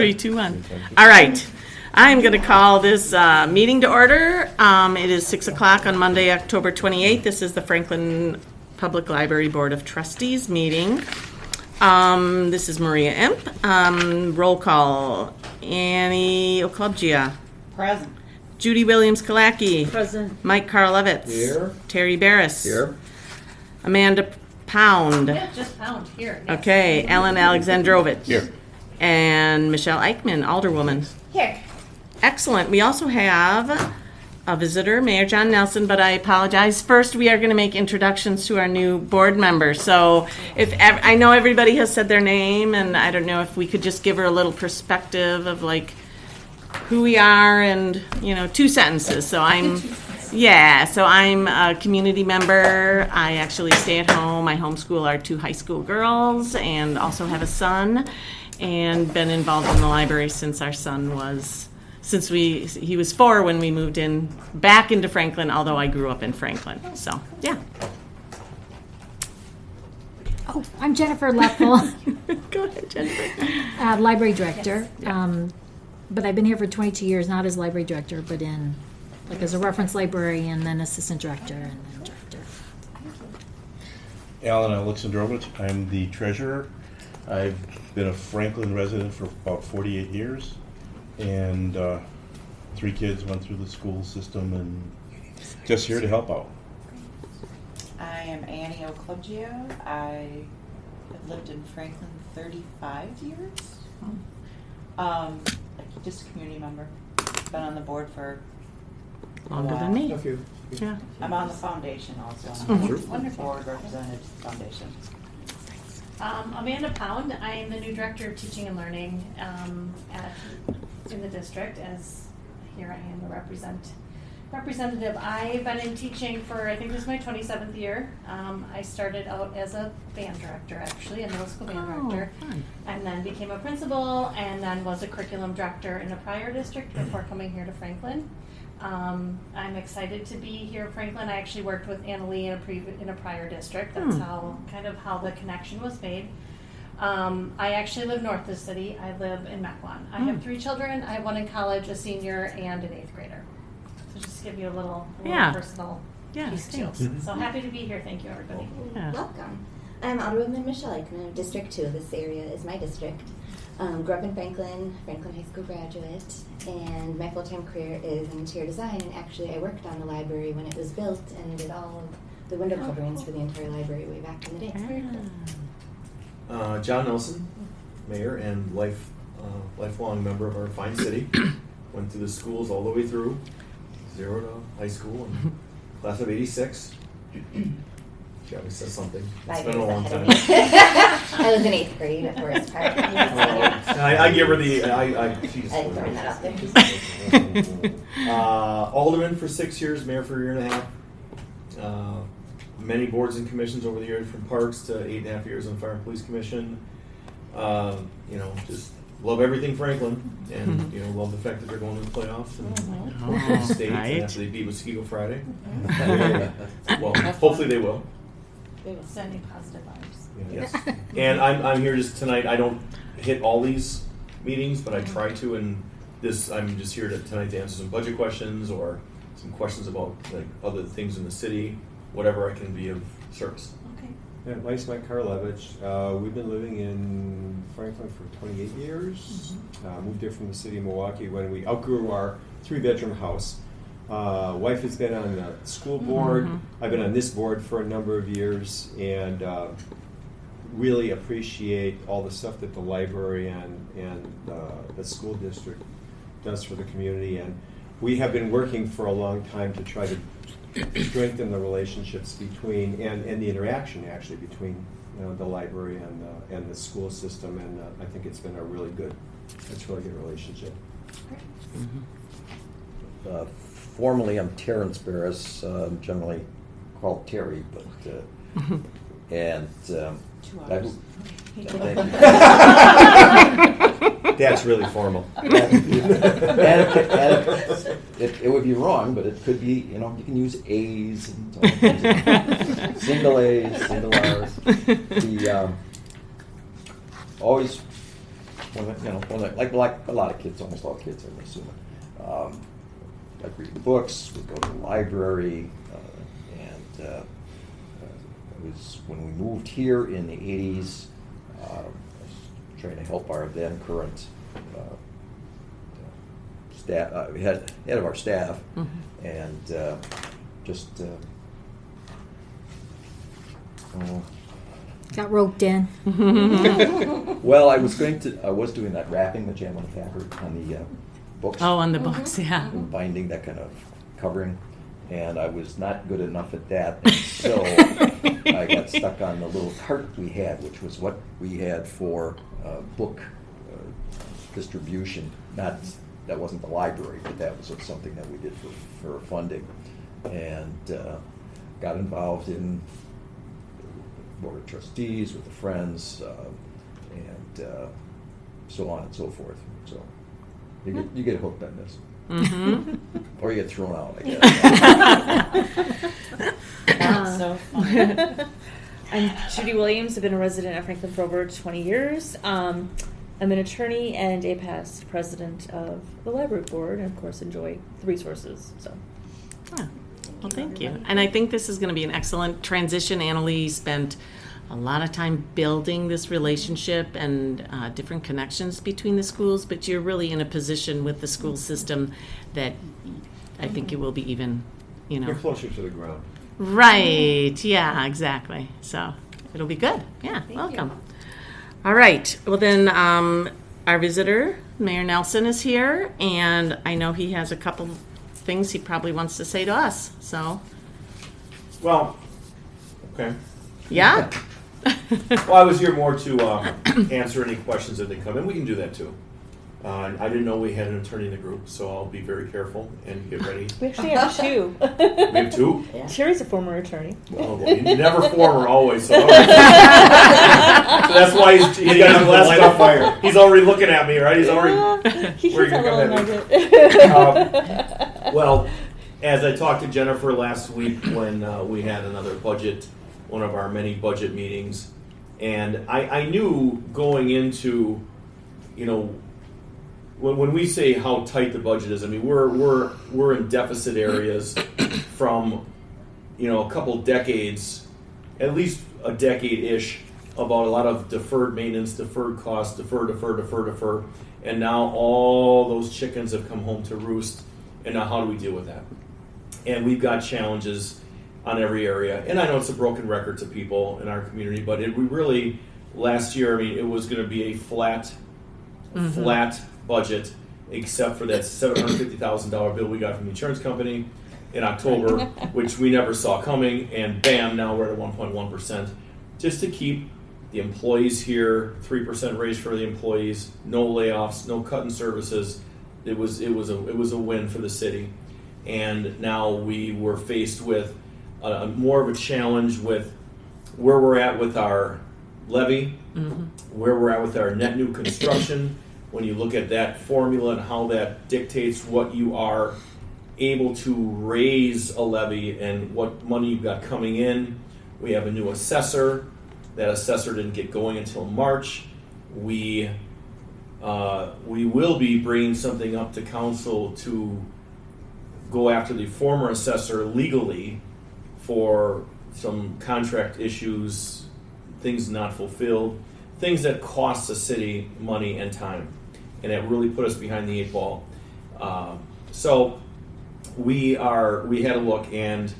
3, 2, 1. All right. I'm going to call this meeting to order. It is 6 o'clock on Monday, October 28th. This is the Franklin Public Library Board of Trustees meeting. This is Maria Imp. Roll call. Annie Oklubgia. Present. Judy Williams-Kalaki. Present. Mike Karlovic. Here. Terry Barris. Here. Amanda Pound. Yeah, just Pound here. Yes. Okay. Ellen Alexandrovich. Here. And Michelle Eichmann, Alderwoman. Here. Excellent. We also have a visitor, Mayor John Nelson, but I apologize. First, we are going to make introductions to our new board member. So I know everybody has said their name, and I don't know if we could just give her a little perspective of like who we are and, 2 sentences. So I'm a community member. I actually stay at home. I homeschool our 2 high school girls and also have a son, and been involved in the library since our son was, he was 4 when we moved back into Franklin, although I grew up in Franklin. So, yeah. Oh, I'm Jennifer Leffel, Go ahead, Jennifer. library director. But I've been here for 22 years, not as library director, but as a reference librarian, then assistant director, and then director. Alan Alexandrovich. I'm the treasurer. I've been a Franklin resident for about 48 years, and 3 kids went through the school system, and just here to help out. I am Annie Oklubgia. I have lived in Franklin 35 years. Just a community member. Been on the board for Longer than me. Yeah. I'm on the foundation also. Mhm. Wonderful. Board representative foundation. Amanda Pound. I am the new director of teaching and learning in the district. As here I am the representative. I've been in teaching for, I think this is my 27th year. I started out as a band director, actually, a middle school band director, fun. and then became a principal, and then was a curriculum director in a prior district before coming here to Franklin. I'm excited to be here in Franklin. I actually worked with Annalee in a prior district. That's how the connection was made. I actually live north of the city. I live in Mequon. I have 3 children. I have 1 in college, a senior, and an 8th grader. So just to give you a little personal piece too. Thanks. So happy to be here. Thank you, everybody. Yeah. Welcome. I'm Alderwoman Michelle Eichmann of District 2. This area is my district. Grew up in Franklin High School graduate, and my full-time career is in interior design, and actually I worked on the library when it was built and did all of the window coverings for the entire library way back in the day. It's very cool. John Nelson, mayor and lifelong member of our fine city. Went through the schools all the way through, 0 to high school, and class of '86. She always says something. It's been a long time. I was in 8th grade at Forest Park. I give her the. She's I'm throwing that out there. Alderman for 6 years, mayor for 1.5 years. Many boards and commissions over the years, from parks to 8.5 years on fire and police commission. Just love everything Franklin, and love the fact that they're going to the playoffs and going to the state Right. after they beat Muskego Friday. Well, hopefully they will. They will send you positive vibes. Yes. And I'm here just tonight. I don't hit all these meetings, but I try to. And I'm just here tonight to answer some budget questions or some questions about like other things in the city, whatever I can be of service. Okay. Yeah, my name's Mike Karlovic. We've been living in Franklin for 28 years. Moved here from the city of Milwaukee when we outgrew our 3-bedroom house. Wife has been on the school board. I've been on this board for a number of years, and really appreciate all the stuff that the library and the school district does for the community. And we have been working for a long time to try to strengthen the relationships between and the interaction actually between the library and the school system. And I think it's been a really good relationship. Formerly, I'm Terrence Barris, generally called Terry, but and 2 hours. That's really formal. It would be wrong, but it could be, you can use A's and all kinds of single A's, single R's. Always like a lot of kids, almost all kids, I'm assuming, like reading books, we go to the library, and it was when we moved here in the 80s, I was trying to help our then current staff, head of our staff, and just Got roped in. well, I was doing that wrapping that Jan Packard on the books. Oh, on the books, yeah. And binding, that kind of covering, and I was not good enough at that, and so I got stuck on the little cart we had, which was what we had for book distribution. That wasn't the library, but that was something that we did for funding, and got involved in board of trustees with the Friends, and so on and so forth. So you get hooked on this, or you get thrown out, I guess. That's so fun. I'm Judy Williams. I've been a resident of Franklin for over 20 years. I'm an attorney and a past president of the library board, and of course enjoy the resources. So, Yeah. Well, thank you. And I think this is going to be an excellent transition. Annalee spent a lot of time building this relationship and different connections between the schools, but you're really in a position with the school system that I think it will be even, You're closer to the ground. Right. Yeah, exactly. So it'll be good. Yeah, welcome. All right. Well, then our visitor, Mayor Nelson, is here, and I know he has a couple things he probably wants to say to us. So, Well, okay. yeah. Well, I was here more to answer any questions that they come in. We can do that too. I didn't know we had an attorney in the group, so I'll be very careful and get ready. we actually have two. We have two? Terry's a former attorney. Well, you never former, always. So, so that's why he's got his glass up fire. He's already looking at me, right? He's already. He Where keeps you a little gonna come nugget. Well, as I talked to Jennifer last week when we had another budget, one of our many budget meetings, and I knew going into, when we say how tight the budget is, I mean we're in deficit areas from, a couple decades, at least a decade-ish, about a lot of deferred maintenance, deferred costs, defer, and now all those chickens have come home to roost, and now how do we deal with that? And we've got challenges on every area, and I know it's a broken record to people in our community, but we really, last year, it was going to be a flat budget, except for that $750,000 bill we got from the insurance company in October, which we never saw coming, and bam, now we're at 1.1%, just to keep the employees here, 3% raise for the employees, no layoffs, no cut in services. It was a win for the city, and now we were faced with more of a challenge with where we're at with our levy, where we're at with our net new construction. When you look at that formula and how that dictates what you are able to raise a levy and what money you've got coming in. We have a new assessor. That assessor didn't get going until March. We will be bringing something up to council to go after the former assessor legally for some contract issues, things not fulfilled, things that cost the city money and time, and that really put us behind the eight ball. So we had a look, and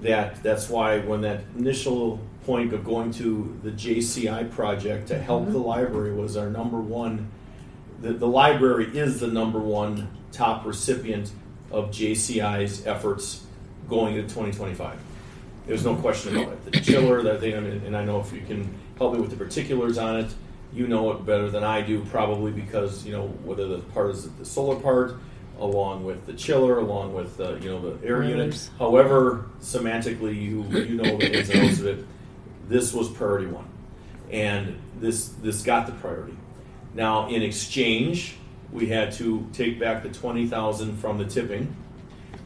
that's why when that initial point of going to the JCI project to help the library was our number one. The library is the number one top recipient of JCI's efforts going into 2025. There's no question about it. The chiller, that thing, and I know if you can help me with the particulars on it, you know it better than I do, probably because whether the part is the solar part, along with the chiller, along with the air unit. However, semantically you know the ins and outs of it. This was priority one, and this got the priority. Now, in exchange, we had to take back the $20,000 from the tipping,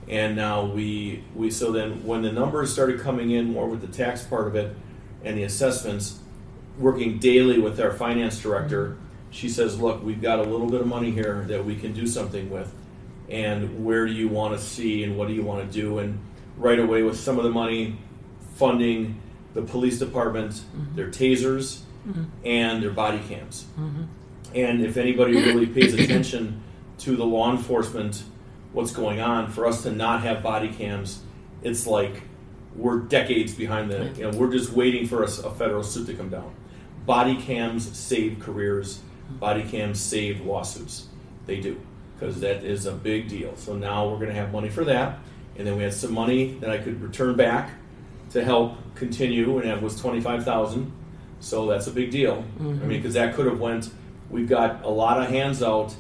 and now we so then when the numbers started coming in more with the tax part of it and the assessments, working daily with our finance director, she says, look, we've got a little bit of money here that we can do something with, and where do you want to see and what do you want to do? And right away with some of the money funding the police department, their tasers, and their body cams. And if anybody really pays attention to the law enforcement, what's going on, for us to not have body cams, it's like we're decades behind we're just waiting for a federal suit to come down. Body cams save careers. Body cams save lawsuits. They do, because that is a big deal. So now we're going to have money for that, and then we had some money that I could return back to help continue, and that was $25,000. So that's a big deal. I mean, because that could have went. We've got a lot of hands out,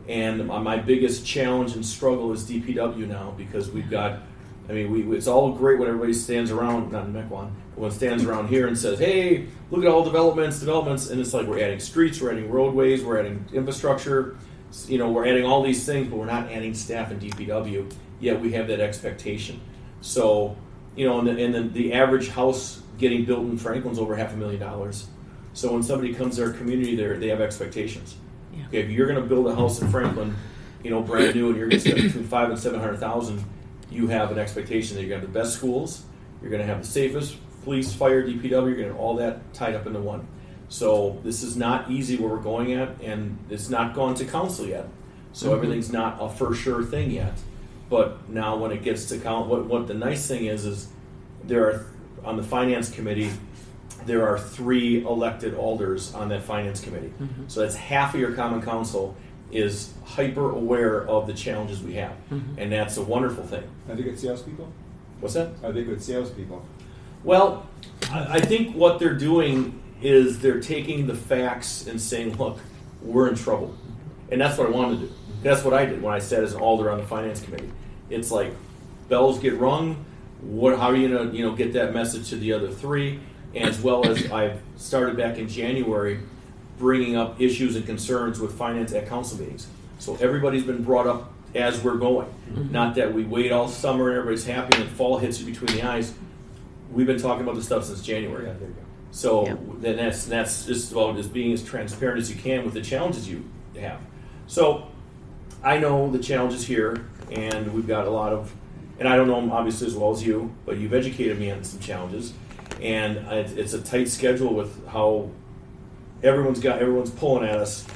and my biggest challenge and struggle is DPW now, because we've got. I mean, it's all great when everybody stands around, not in Mequon, but when stands around here and says, hey, look at all developments, and it's like we're adding streets, we're adding roadways, we're adding infrastructure, we're adding all these things, but we're not adding staff in DPW, yet we have that expectation. So, and the average house getting built in Franklin's over $500,000. So when somebody comes to our community, they have expectations. Yeah. Okay, if you're going to build a house in Franklin, brand new, and you're going to spend between $500,000 and $700,000, you have an expectation that you're going to have the best schools, you're going to have the safest police, fire, DPW, you're going to have all that tied up into one. So this is not easy where we're going at, and it's not gone to council yet. So everything's not a for sure thing yet. But now when it gets to council, what the nice thing is there are, on the finance committee, there are 3 elected alders on that finance committee. So that's half of your common council is hyper aware of the challenges we have. And that's a wonderful thing. Are they good salespeople? What's that? Are they good salespeople? Well, I think what they're doing is they're taking the facts and saying, look, we're in trouble. And that's what I wanted to do. That's what I did when I sat as an alder on the finance committee. It's like bells get rung. How are you going to get that message to the other 3? And as well as I've started back in January bringing up issues and concerns with finance at council meetings. So everybody's been brought up as we're going. Not that we wait all summer and everybody's happy and then fall hits you between the eyes. We've been talking about this stuff since January. Yeah, there you go. So then that's just about just being as transparent as you can with the challenges you have. So I know the challenges here, and we've got a lot of, and I don't know them obviously as well as you, but you've educated me on some challenges, and it's a tight schedule with how everyone's pulling at us.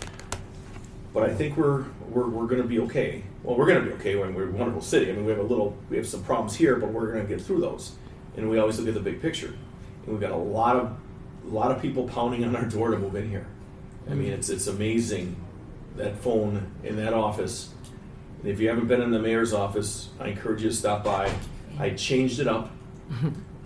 But I think we're going to be okay. Well, we're going to be okay when we're a wonderful city. I mean, we have some problems here, but we're going to get through those. And we always look at the big picture. And we've got a lot of people pounding on our door to move in here. I mean, it's amazing, that phone in that office. And if you haven't been in the mayor's office, I encourage you to stop by. I changed it up.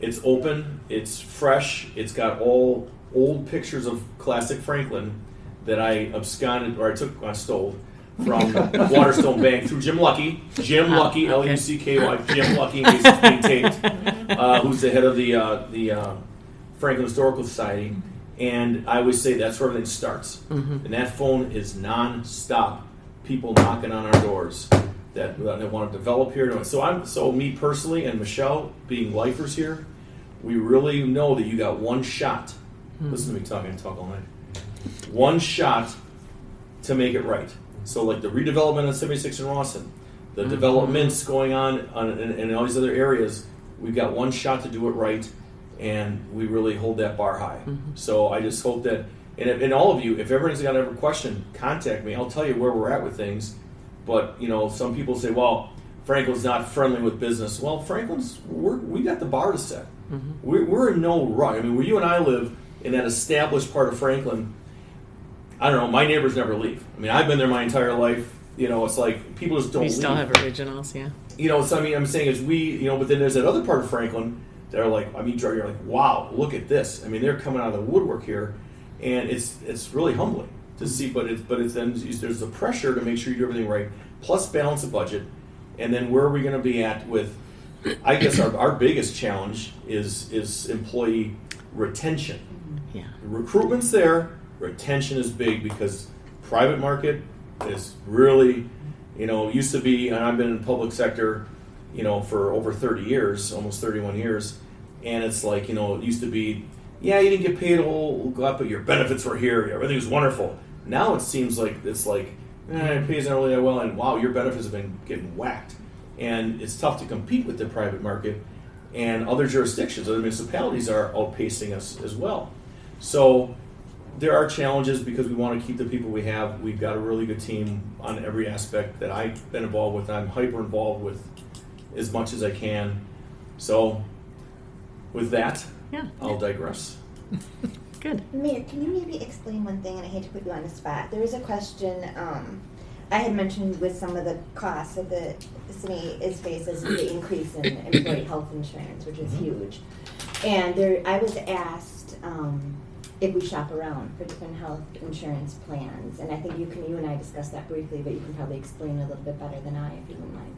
It's open. It's fresh. It's got all old pictures of classic Franklin that I stole from Waterstone Bank through Jim Lucky. Jim Lucky, L-U-C-K-Y, Jim Lucky, in case it's being taped, who's the head of the Franklin Historical Society. And I always say that's where everything starts. And that phone is non-stop. People knocking on our doors that want to develop here. So me personally and Michelle, being lifers here, we really know that you got one shot. Listen to me talk all night. One shot to make it right. So like the redevelopment of 76 in Rawson, the developments going on in all these other areas, we've got one shot to do it right, and we really hold that bar high. So I just hope that, and all of you, if everyone's got a question, contact me. I'll tell you where we're at with things. But some people say, well, Franklin's not friendly with business. Well, we got the bar to set. We're in no rush. I mean, where you and I live in that established part of Franklin, I don't know, my neighbors never leave. I mean, I've been there my entire life. It's like people just don't leave. We still have originals, yeah. So I mean, I'm saying is but then there's that other part of Franklin that are like, you're like, wow, look at this. I mean, they're coming out of the woodwork here, and it's really humbling to see. But it's then there's the pressure to make sure you do everything right, plus balance the budget, and then where are we going to be at with? I guess our biggest challenge is employee retention. Yeah. Recruitment's there. Retention is big because private market is really, used to be, and I've been in the public sector, for over 30 years, almost 31 years, and it's like, it used to be, yeah, you didn't get paid a whole lot, but your benefits were here, everything was wonderful. Now it seems like it's like, it pays not really that well, and wow, your benefits have been getting whacked. And it's tough to compete with the private market, and other jurisdictions, other municipalities are outpacing us as well. So there are challenges because we want to keep the people we have. We've got a really good team on every aspect that I've been involved with. I'm hyper involved with as much as I can. So with that, Yeah. I'll digress. Good. Mayor, can you maybe explain one thing, and I hate to put you on the spot. There was a question I had mentioned with some of the costs that the city is faces the increase in employee health insurance, which is huge. And I was asked if we shop around for different health insurance plans, and I think you and I discussed that briefly, but you can probably explain a little bit better than I, if you wouldn't mind.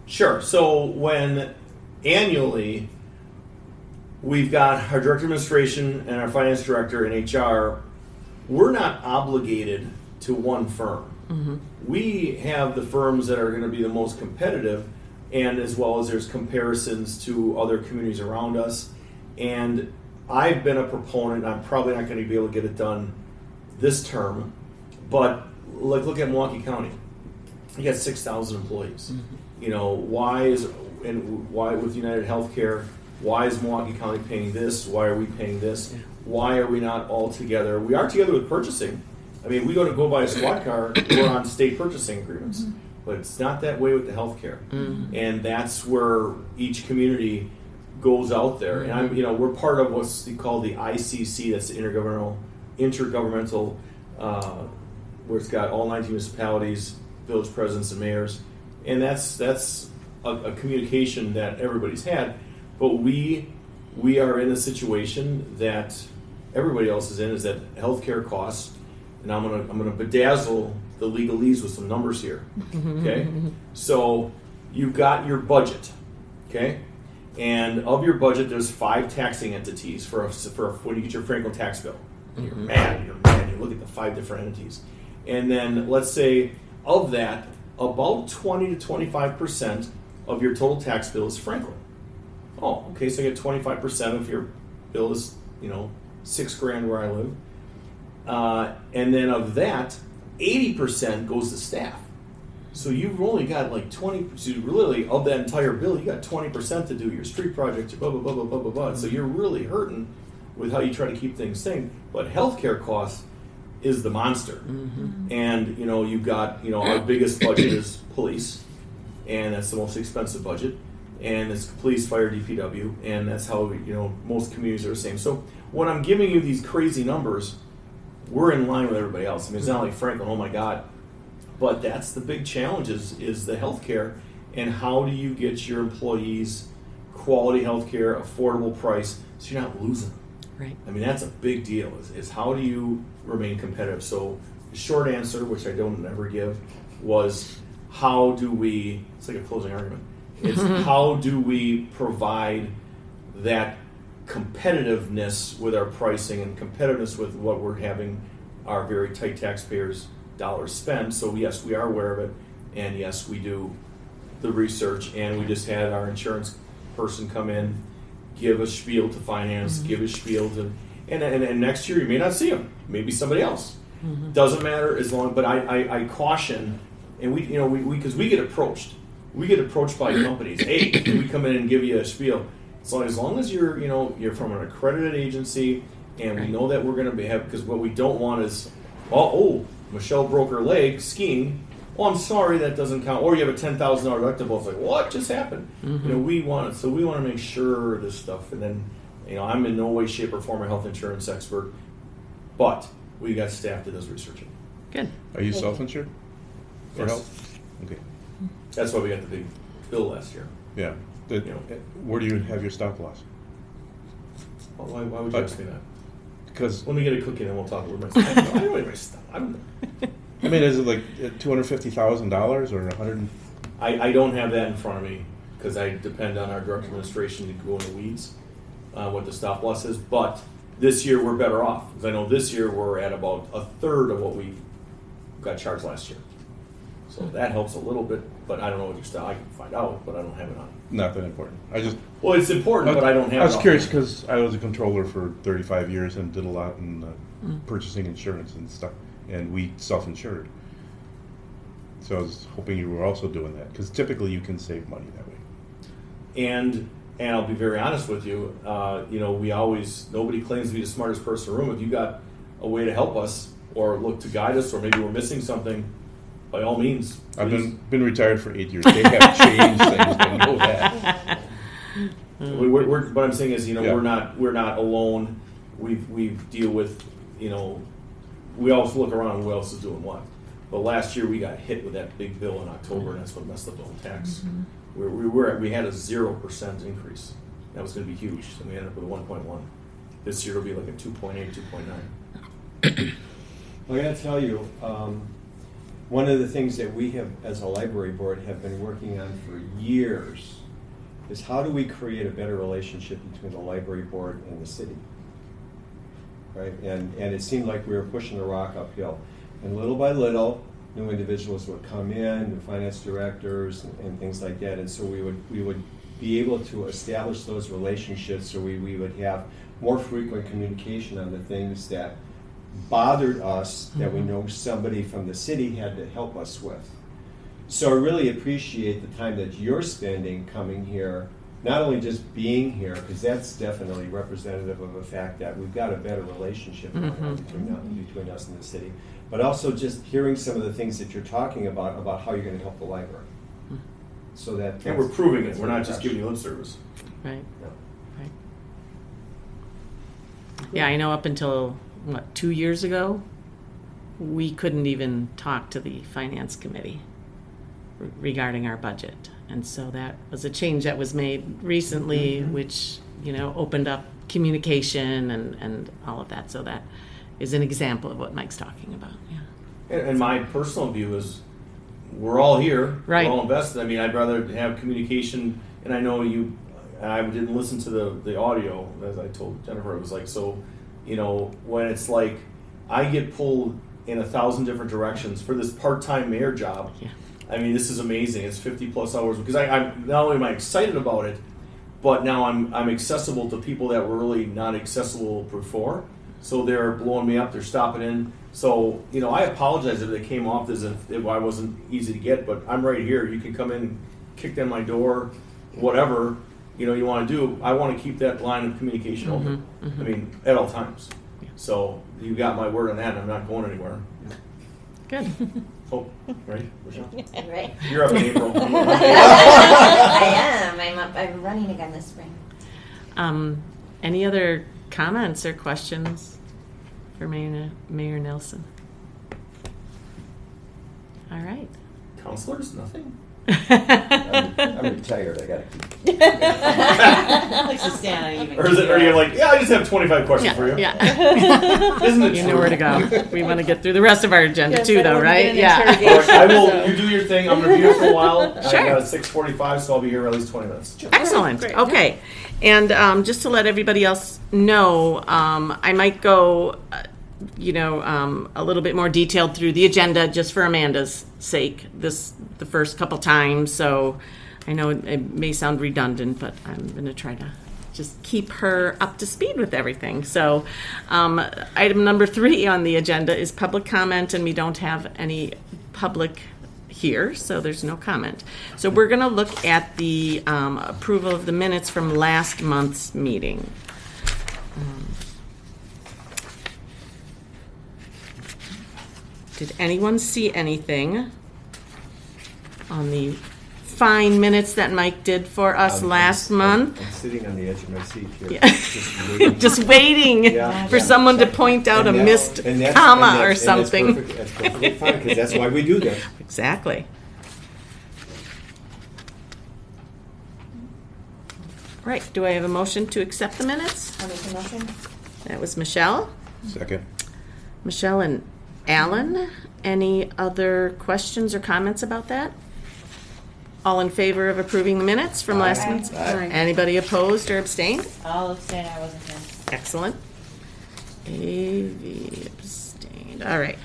Sure. So when annually we've got our director of administration and our finance director and HR, we're not obligated to one firm. We have the firms that are going to be the most competitive, and as well as there's comparisons to other communities around us. And I've been a proponent, I'm probably not going to be able to get it done this term, but like look at Milwaukee County. You got 6,000 employees. You know, why with United Healthcare, why is Milwaukee County paying this? Why are we paying this? Why are we not all together? We are together with purchasing. I mean, we go buy a squad car, we're on state purchasing agreements. But it's not that way with the healthcare. And that's where each community goes out there. And we're part of what's called the ICC, that's the intergovernmental, where it's got all 19 municipalities, village presidents and mayors. And that's a communication that everybody's had. But we are in a situation that everybody else is in, is that healthcare costs, and I'm gonna bedazzle the legalese with some numbers here. Okay? So you've got your budget, okay? And of your budget, there's 5 taxing entities for when you get your Franklin tax bill. You're mad. You look at the 5 different entities. And then let's say of that, about 20 to 25% of your total tax bill is Franklin. Oh, okay, so you get 25% of your bill is, $6,000 where I live. And then of that, 80% goes to staff. So you've only got like 20, so really of that entire bill, you got 20% to do your street project, blah, blah, blah, blah, blah, blah, blah. So you're really hurting with how you try to keep things sane. But healthcare costs is the monster. And, you've got, our biggest budget is police, and that's the most expensive budget. And it's police, fire, DPW, and that's how, most communities are the same. So when I'm giving you these crazy numbers, we're in line with everybody else. I mean, it's not like Franklin, oh my God. But that's the big challenge is the healthcare, and how do you get your employees quality healthcare, affordable price, so you're not losing them. Right. I mean, that's a big deal, is how do you remain competitive? So the short answer, which I don't ever give, was how do we, it's like a closing argument, it's how do we provide that competitiveness with our pricing and competitiveness with what we're having our very tight taxpayers' dollars spend. So yes, we are aware of it, and yes, we do the research, and we just had our insurance person come in, give a spiel to finance, give a spiel to, and next year you may not see them, maybe somebody else. Doesn't matter as long, but I caution, and we because we get approached by companies. Hey, can we come in and give you a spiel? So as long as you're from an accredited agency, and we know that we're going to have, because what we don't want is, Michelle broke her leg skiing. Oh, I'm sorry, that doesn't count. Or you have a $10,000 deductible. It's like, what just happened? We want to make sure this stuff. And then, I'm in no way, shape, or form a health insurance expert, but we got staff that does researching. Good. Are you self-insured for Yes. health? Okay. That's why we got the big bill last year. Yeah. Where do you have your stop loss? Well, why would you ask me that? Because Let me get a cookie and then we'll talk. Where my stuff? I don't know where my stuff. I don't know. I mean, is it like $250,000 or $100? I don't have that in front of me because I depend on our direct administration to go in the weeds what the stop loss is. But this year we're better off, because I know this year we're at about a third of what we got charged last year. So that helps a little bit, but I don't know what your stop. I can find out, but I don't have it on. Not that important. Well, it's important, but I don't have it. I was on. curious because I was a controller for 35 years and did a lot in purchasing insurance and stuff. and we self-insured. So I was hoping you were also doing that, because typically you can save money that way. And I'll be very honest with you, nobody claims to be the smartest person in the room. If you got a way to help us or look to guide us, or maybe we're missing something, by all means. I've please. been retired for 8 years. They have changed things, I know that. What I'm saying is, Yeah. we're not alone. We deal with, we also look around who else is doing what. But last year we got hit with that big bill in October, and that's what messed up the whole tax. We had a 0% increase. That was going to be huge. So we ended up with a 1.1. This year it'll be like a 2.8, 2.9. I gotta tell you, one of the things that we have, as a library board, have been working on for years is how do we create a better relationship between the library board and the city? Right? And it seemed like we were pushing the rock uphill. And little by little, new individuals would come in, new finance directors and things like that. And so we would be able to establish those relationships, so we would have more frequent communication on the things that bothered us, that we know somebody from the city had to help us with. So I really appreciate the time that you're spending coming here, not only just being here, because that's definitely representative of the fact that we've got a better relationship going on between us and the city, but also just hearing some of the things that you're talking about how you're going to help the library. So that And we're proving it. We're not just giving you lip service. Right. No. Right. Yeah, I know up until, 2 years ago, we couldn't even talk to the finance committee regarding our budget. And so that was a change that was made recently, which, opened up communication and all of that. So that is an example of what Mike's talking about, yeah. And my personal view is, we're all here, Right. we're all invested. I mean, I'd rather have communication, and I know I didn't listen to the audio, as I told Jennifer. It was like, so, when it's like, I get pulled in 1,000 different directions for this part-time mayor job. Yeah. I mean, this is amazing. It's 50+ hours, because I'm not only am I excited about it, but now I'm accessible to people that were really not accessible before. So they're blowing me up. They're stopping in. So I apologize if they came off as if I wasn't easy to get, but I'm right here. You can come in, kick down my door, whatever you want to do. I want to keep that line of communication open. I mean, at all times. So you got my word on that. And I'm not going anywhere. Good. Oh, right, Michelle? Right. You're up in April. I am. I'm running again this spring. Any other comments or questions for Mayor Nelson? All right. Counselors, nothing. I'm retired, I gotta keep. Likes to stand on even. Or are you like, I just have 25 questions for you. Yeah. Isn't it You true? know where to go. We want to get through the rest of our agenda Yes, too, I though, don't right? get an Yeah. interrogation. I will. So- You do your thing. I'm gonna be here for a while. Sure. I got a 6:45, so I'll be here at least 20 minutes. Excellent. Great. Okay. And just to let everybody else know, I might go, a little bit more detailed through the agenda just for Amanda's sake the first couple times. So I know it may sound redundant, but I'm going to try to just keep her up to speed with everything. So item number 3 on the agenda is public comment, and we don't have any public here, so there's no comment. So we're going to look at the approval of the minutes from last month's meeting. Did anyone see anything on the fine minutes that Mike did for us last month? I'm sitting on the edge of my seat here. Yeah. Just waiting. Just waiting Yeah. for someone to point out a And missed that's- comma and or that's something. That's perfectly fine, because that's why we do that. Exactly. Right, do I have a motion to accept the minutes? I'll make a motion. That was Michelle. Second. Michelle and Alan. Any other questions or comments about that? All in favor of approving the minutes from last Aye. month? Aye. Anybody opposed or abstained? I'll abstain. I wasn't here. Excellent. AV abstained. All right.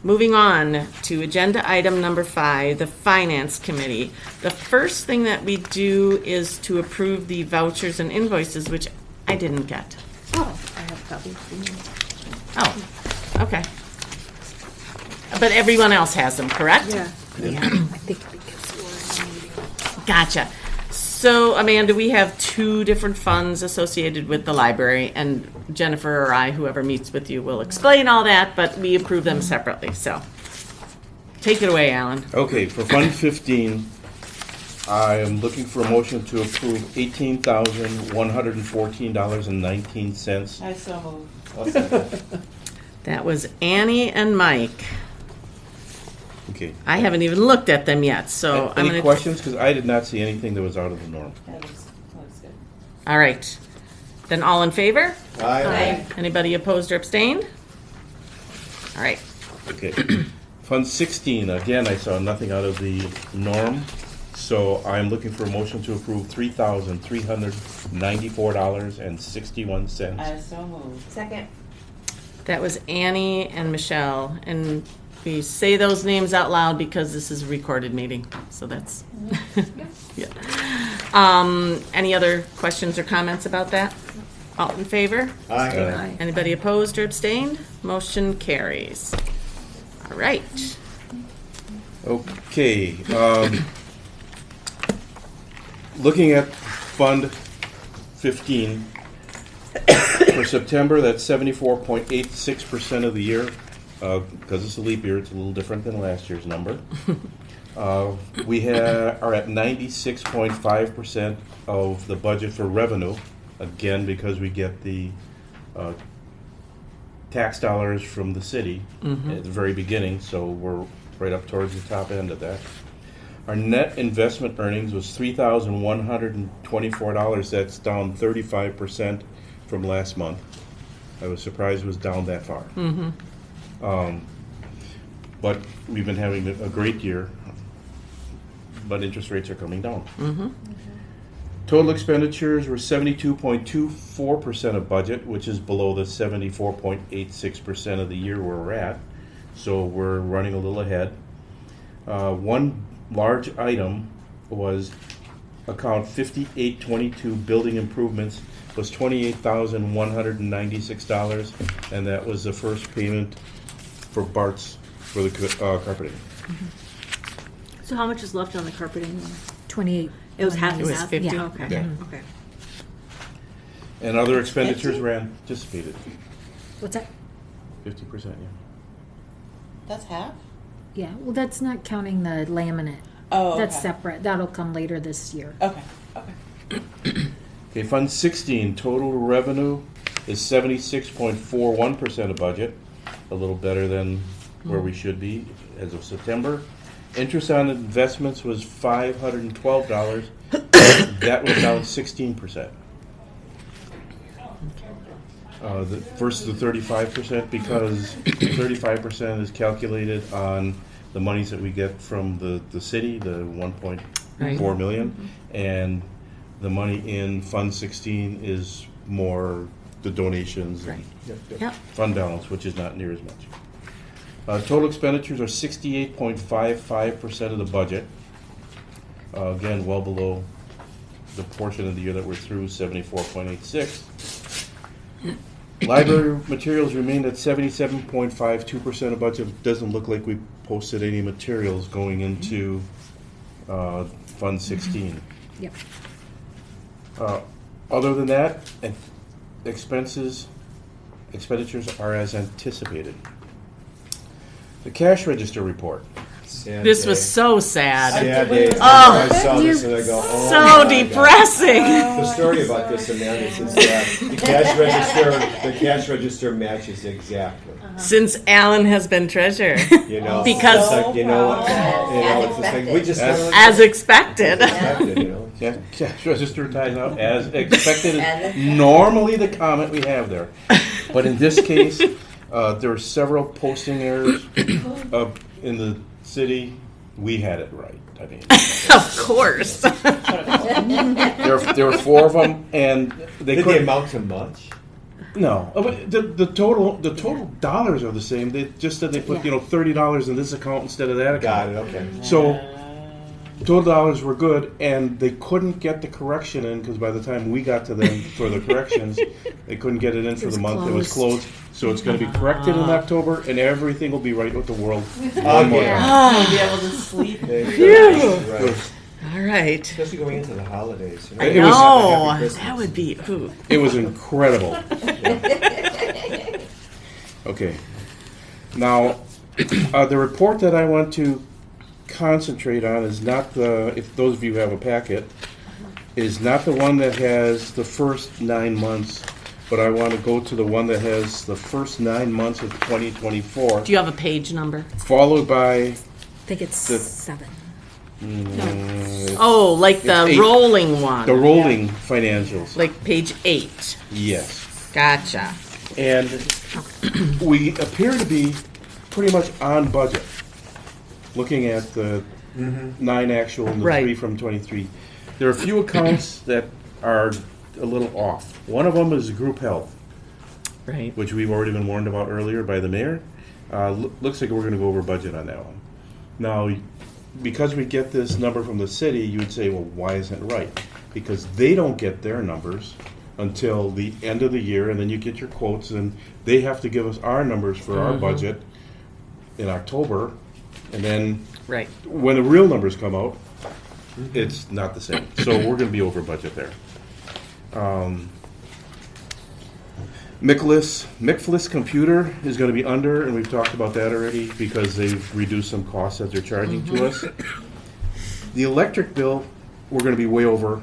Moving on to agenda item number 5, the Finance Committee. The first thing that we do is to approve the vouchers and invoices, which I didn't get. Oh, I have copies. Oh, okay. but everyone else has them, correct? Yeah. I think because we're in a meeting. Gotcha. So, Amanda, we have two different funds associated with the library, and Jennifer or I, whoever meets with you, will explain all that, but we approve them separately, so. Take it away, Alan. Okay, for Fund 15, I am looking for a motion to approve $18,114.19. I so move. I'll second. That was Annie and Mike. Okay. I haven't even looked at them yet, so I'm Any gonna. questions? Because I did not see anything that was out of the norm. That looks good. All right. Then all in favor? Aye. Anybody opposed or abstained? All right. Okay. Fund 16, again, I saw nothing out of the norm, so I'm looking for a motion to approve $3,394.61. I so move. Second. That was Annie and Michelle, and we say those names out loud because this is a recorded meeting, so that's, yeah. Any other questions or comments about that? All in favor? Aye. Anybody opposed or abstained? Motion carries. All right. Okay, looking at Fund 15, for September, that's 74.86% of the year. Because it's a leap year, it's a little different than last year's number. We are at 96.5% of the budget for revenue, again, because we get the tax dollars from the city at the very beginning, so we're right up towards the top end of that. Our net investment earnings was $3,124. That's down 35% from last month. I was surprised it was down that far. But we've been having a great year, but interest rates are coming down. Total expenditures were 72.24% of budget, which is below the 74.86% of the year where we're at. So we're running a little ahead. One large item was account 5822, building improvements, was $28,196, and that was the first payment for Bart's for the carpeting. So how much is left on the carpeting? 28. It was half It and was half? 50. Yeah, okay. Yeah. Okay. And other expenditures were anticipated, What's that? 50%, yeah. That's half? Yeah, well, that's not counting the laminate. Oh, That's okay. separate. That'll come later this year. Okay. Okay, Fund 16, total revenue is 76.41% of budget, a little better than where we should be as of September. Interest on investments was $512. That was down 16%. Versus the 35%, because 35% is calculated on the monies that we get from the city, the 1.4 million, and the money in Fund 16 is more the donations and Yep. fund balance, which is not near as much. Total expenditures are 68.55% of the budget. Again, well below the portion of the year that we're through, 74.86. Library materials remained at 77.52% of budget. It doesn't look like we posted any materials going into Fund 16. Yep. Other than that, expenditures are as anticipated. The cash register report. Sad This day. was so sad. Sad day. Oh. I saw this and I go, oh So my God. depressing. The story about this, Amanda, is that the cash register matches exactly. Since Alan has been treasurer, You know, Because- it's like, you know, it's just like we just As- kinda as expected. expected, you know. Cash register ties out as expected. Is normally the comment we have there. But in this case, there were several posting errors in the city. We had it right. I mean, Of course. there were four of them, and they Did they couldn't. amount to much? No, but the total dollars are the same. They just said they put Yeah. $30 in this account instead of that account. Got it, okay. So total dollars were good, and they couldn't get the correction in, because by the time we got to them for the corrections, they couldn't get it in for was the month. It was closed. closed. So it's gonna be corrected in October, and everything will be right with the world. Oh, more yeah. time. I'll be able to sleep. Right. All right. Especially going into the holidays. You know? I It was- know, Happy Christmas. that would be, ooh. It was incredible. Okay. Now, the report that I want to concentrate on is not the, if those of you have a packet, is not the one that has the first 9 months, but I want to go to the one that has the first 9 months of 2024, Do you have a page number? followed by, I think it's The- 7. Oh, like the It's 8. rolling one. the rolling financials. Like page 8. Yes. Gotcha. And we appear to be pretty much on budget, looking at the 9 actual and the Right. 3 from 23. There are a few accounts that are a little off. One of them is group health, Right. which we've already been warned about earlier by the mayor. Looks like we're going to go over budget on that one. Now, because we get this number from the city, you would say, well, why isn't it right? Because they don't get their numbers until the end of the year, and then you get your quotes, and they have to give us our numbers for our budget in October, and then Right. when the real numbers come out, it's not the same. So we're going to be over budget there. McFliss Computer is going to be under, and we've talked about that already because they've reduced some costs that they're charging to us. The electric bill, we're going to be way over.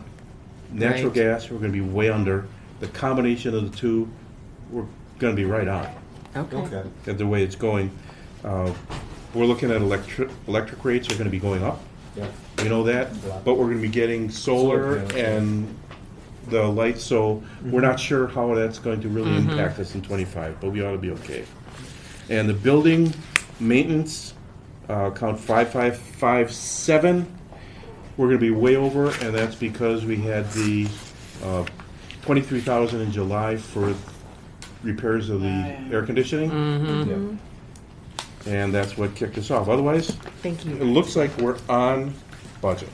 Natural Right. gas, we're going to be way under. The combination of the two, we're going to be right on Okay. Okay. at the way it's going. We're looking at electric rates are going to be going up. Yeah. We know that, but we're going to be getting solar Solar panels, and the lights, so we're not sure how that's going to really impact us in '25, but we ought to be okay. And the building maintenance, account 5557, we're going to be way over, and that's because we had the $23,000 in July for repairs of the air conditioning, Yeah. and that's what kicked us off. Otherwise, Thank it you. looks like we're on budget.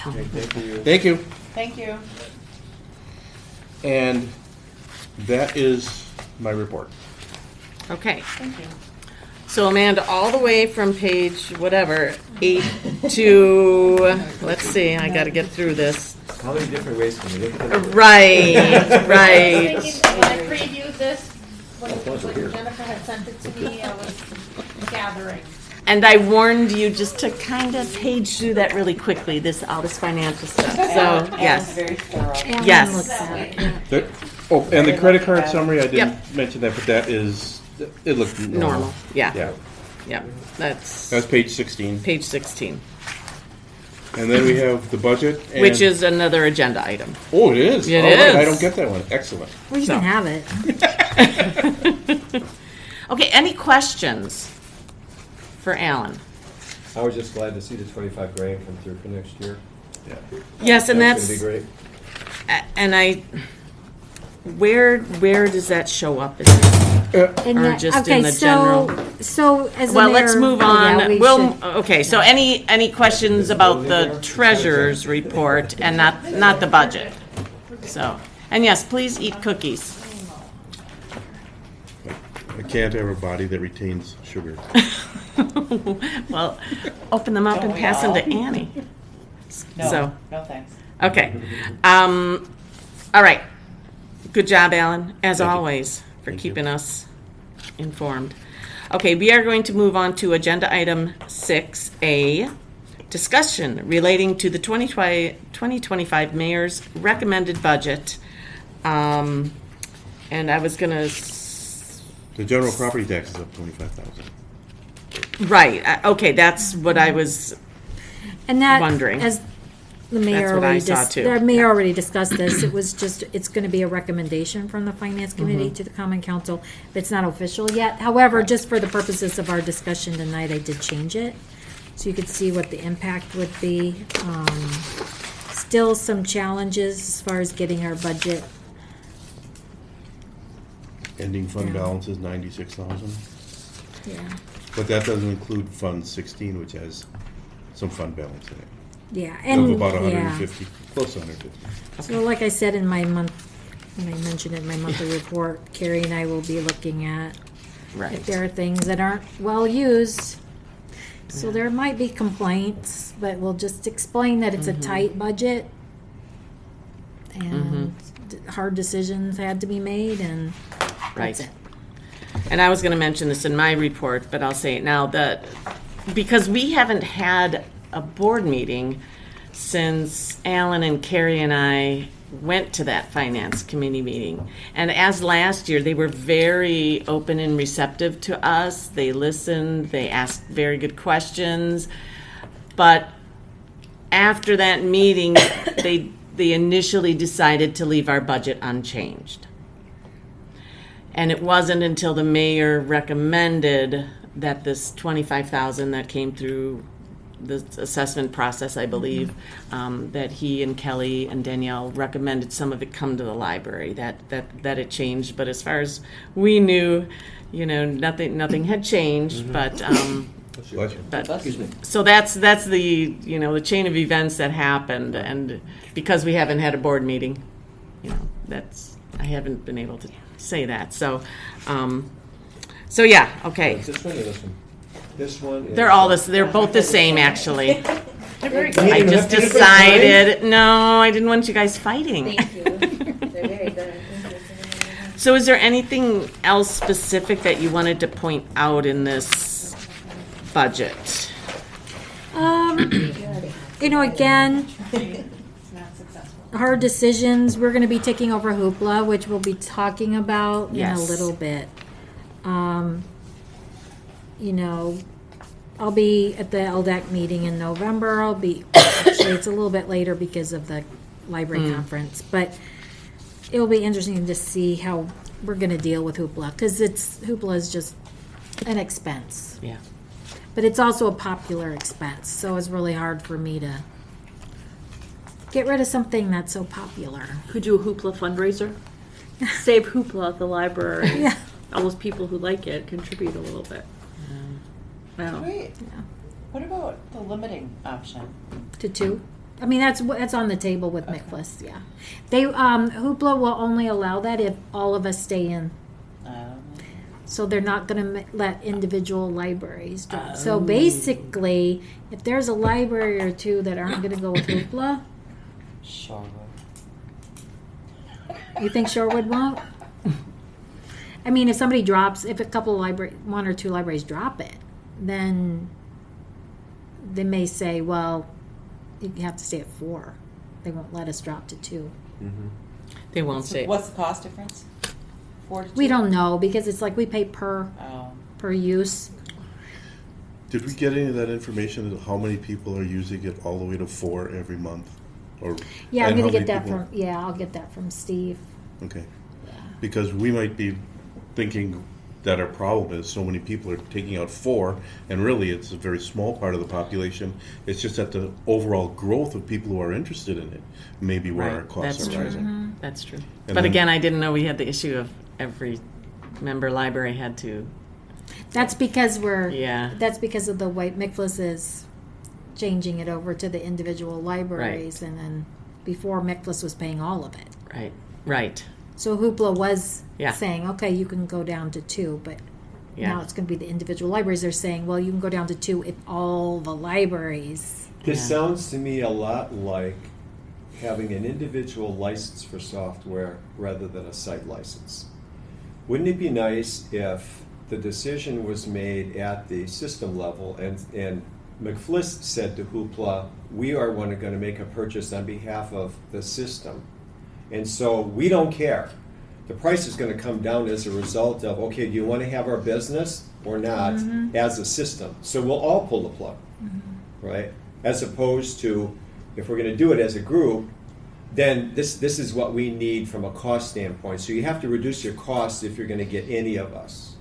Okay, thank you. Thank you. Thank you. And that is my report. Okay. Thank you. So Amanda, all the way from page whatever, 8 to, let's see, I got to get through this. How many different ways can we look at it? Right, I right. was thinking when I previewed this, when those are here. Jennifer had sent it to me, I was gathering. And I warned you just to kind of page through that really quickly, all this financial stuff. So, Alan's yes. very thorough. Alan Yes. looks at it, yeah. Oh, and the credit card summary, I didn't Yep. mention that, but that is, it looked normal. Normal, yeah. Yeah, Yep, that's that's page 16. page 16, And then we have the budget. And, which is another agenda item. Oh, it is? It All right, I is. don't get that one. Excellent. Well, you So. can have it. Okay, any questions for Alan? I was just glad to see the 25 grand come through for next year. Yeah. Yes, and That's that's, gonna be great. and I, where does that show up? Is it- And Or that- just okay, in the so, general? So as a Well, let's mayor- move oh, on. yeah, we We'll, should- okay, so any questions about the treasurer's report and not the budget? So, and yes, please eat cookies. I can't have a body that retains sugar. Well, open them up and Don't we pass them to all? Annie. No, So, no thanks. okay. All right. Good job, Alan, as Thank you. always, for Thank you. keeping us informed. Okay, we are going to move on to agenda item 6A, discussion relating to the 2025 mayor's recommended budget. And I was going to, The general property tax is up 25,000. right, okay, that's what I was, And that, wondering. as the mayor That's what I already saw, too. the mayor already discussed this, it was just, it's gonna be a recommendation from the finance committee to the common council. It's not official yet. However, just for the purposes of our discussion tonight, I did change it. So you could see what the impact would be. Still some challenges as far as getting our budget. Ending fund Yeah. balance is 96,000. Yeah. But that doesn't include Fund 16, which has some fund balance in it. Yeah, Of and about yeah. 150, close to 150. So like I said in my when I mentioned in my monthly report, Carrie and I will be looking at Right. if there are things that aren't well used. So there might be complaints, but we'll just explain that it's a tight budget and hard decisions had to be made, and that's Right. it. And I was going to mention this in my report, but I'll say it now, that because we haven't had a board meeting since Alan and Carrie and I went to that finance committee meeting. And as last year, they were very open and receptive to us. They listened, they asked very good questions. But after that meeting, they initially decided to leave our budget unchanged. And it wasn't until the mayor recommended that this 25,000 that came through the assessment process, I believe, that he and Kelly and Danielle recommended some of it come to the library, that it changed. But as far as we knew, nothing had changed. But Excuse me. so that's the the chain of events that happened, and because we haven't had a board meeting, I haven't been able to say that. So yeah, okay. This one or this one? This one is... They're both the same, actually. They're very I good. just decided, no, I didn't want you guys fighting. Thank you. They're very good. Thank you. So is there anything else specific that you wanted to point out in this budget? Again, It's not successful. hard decisions. We're going to be taking over Hoopla, which we'll be talking about in a Yes. little bit. I'll be at the LDAC meeting in November. Actually, it's a little bit later because of the library conference, but it will be interesting to see how we're going to deal with Hoopla, because Hoopla is just an expense, Yeah. but it's also a popular expense, so it's really hard for me to get rid of something that's so popular. Could do a Hoopla fundraiser. Save Hoopla at the library. Yeah. All those people who like it contribute a little bit. Wow. Wait, what about the limiting option? To 2. I mean, that's on the table with McFlist, yeah. They, Hoopla will only allow that if all of us stay in. So they're not gonna let individual libraries do it. So basically, if there's a library or 2 that aren't gonna go with Hoopla, Sure. you think Shorewood won't? I mean, if a couple of 1 or 2 libraries drop it, then they may say, well, you have to stay at 4. They won't let us drop to 2. They won't say. What's the cost difference? 4 to 2? We don't know, because it's like we pay per use. Did we get any of that information, how many people are using it all the way to 4 every month? Yeah, I'm and gonna how get many that people- I'll get that from Steve. Okay. Because we might be thinking that our problem is so many people are taking out 4, and really it's a very small part of the population. It's just that the overall growth of people who are interested in it may be where our Right, costs that's are true. rising. That's true. And But then- again, I didn't know we had the issue of every member library had to. That's because Yeah. that's because of the way McFlist is changing it over to the individual libraries, and then before McFlist was paying all of it. Right. So Hoopla was Yeah. saying, okay, you can go down to 2, but Yeah. now it's going to be the individual libraries. They're saying, well, you can go down to 2 if all the libraries. This Yeah. sounds to me a lot like having an individual license for software rather than a site license. Wouldn't it be nice if the decision was made at the system level and McFlist said to Hoopla, we are going to make a purchase on behalf of the system. And so we don't care. The price is going to come down as a result of, okay, do you want to have our business or not as a system? So we'll all pull the plug, right? As opposed to, if we're going to do it as a group, then this is what we need from a cost standpoint. So you have to reduce your costs if you're going to get any of us.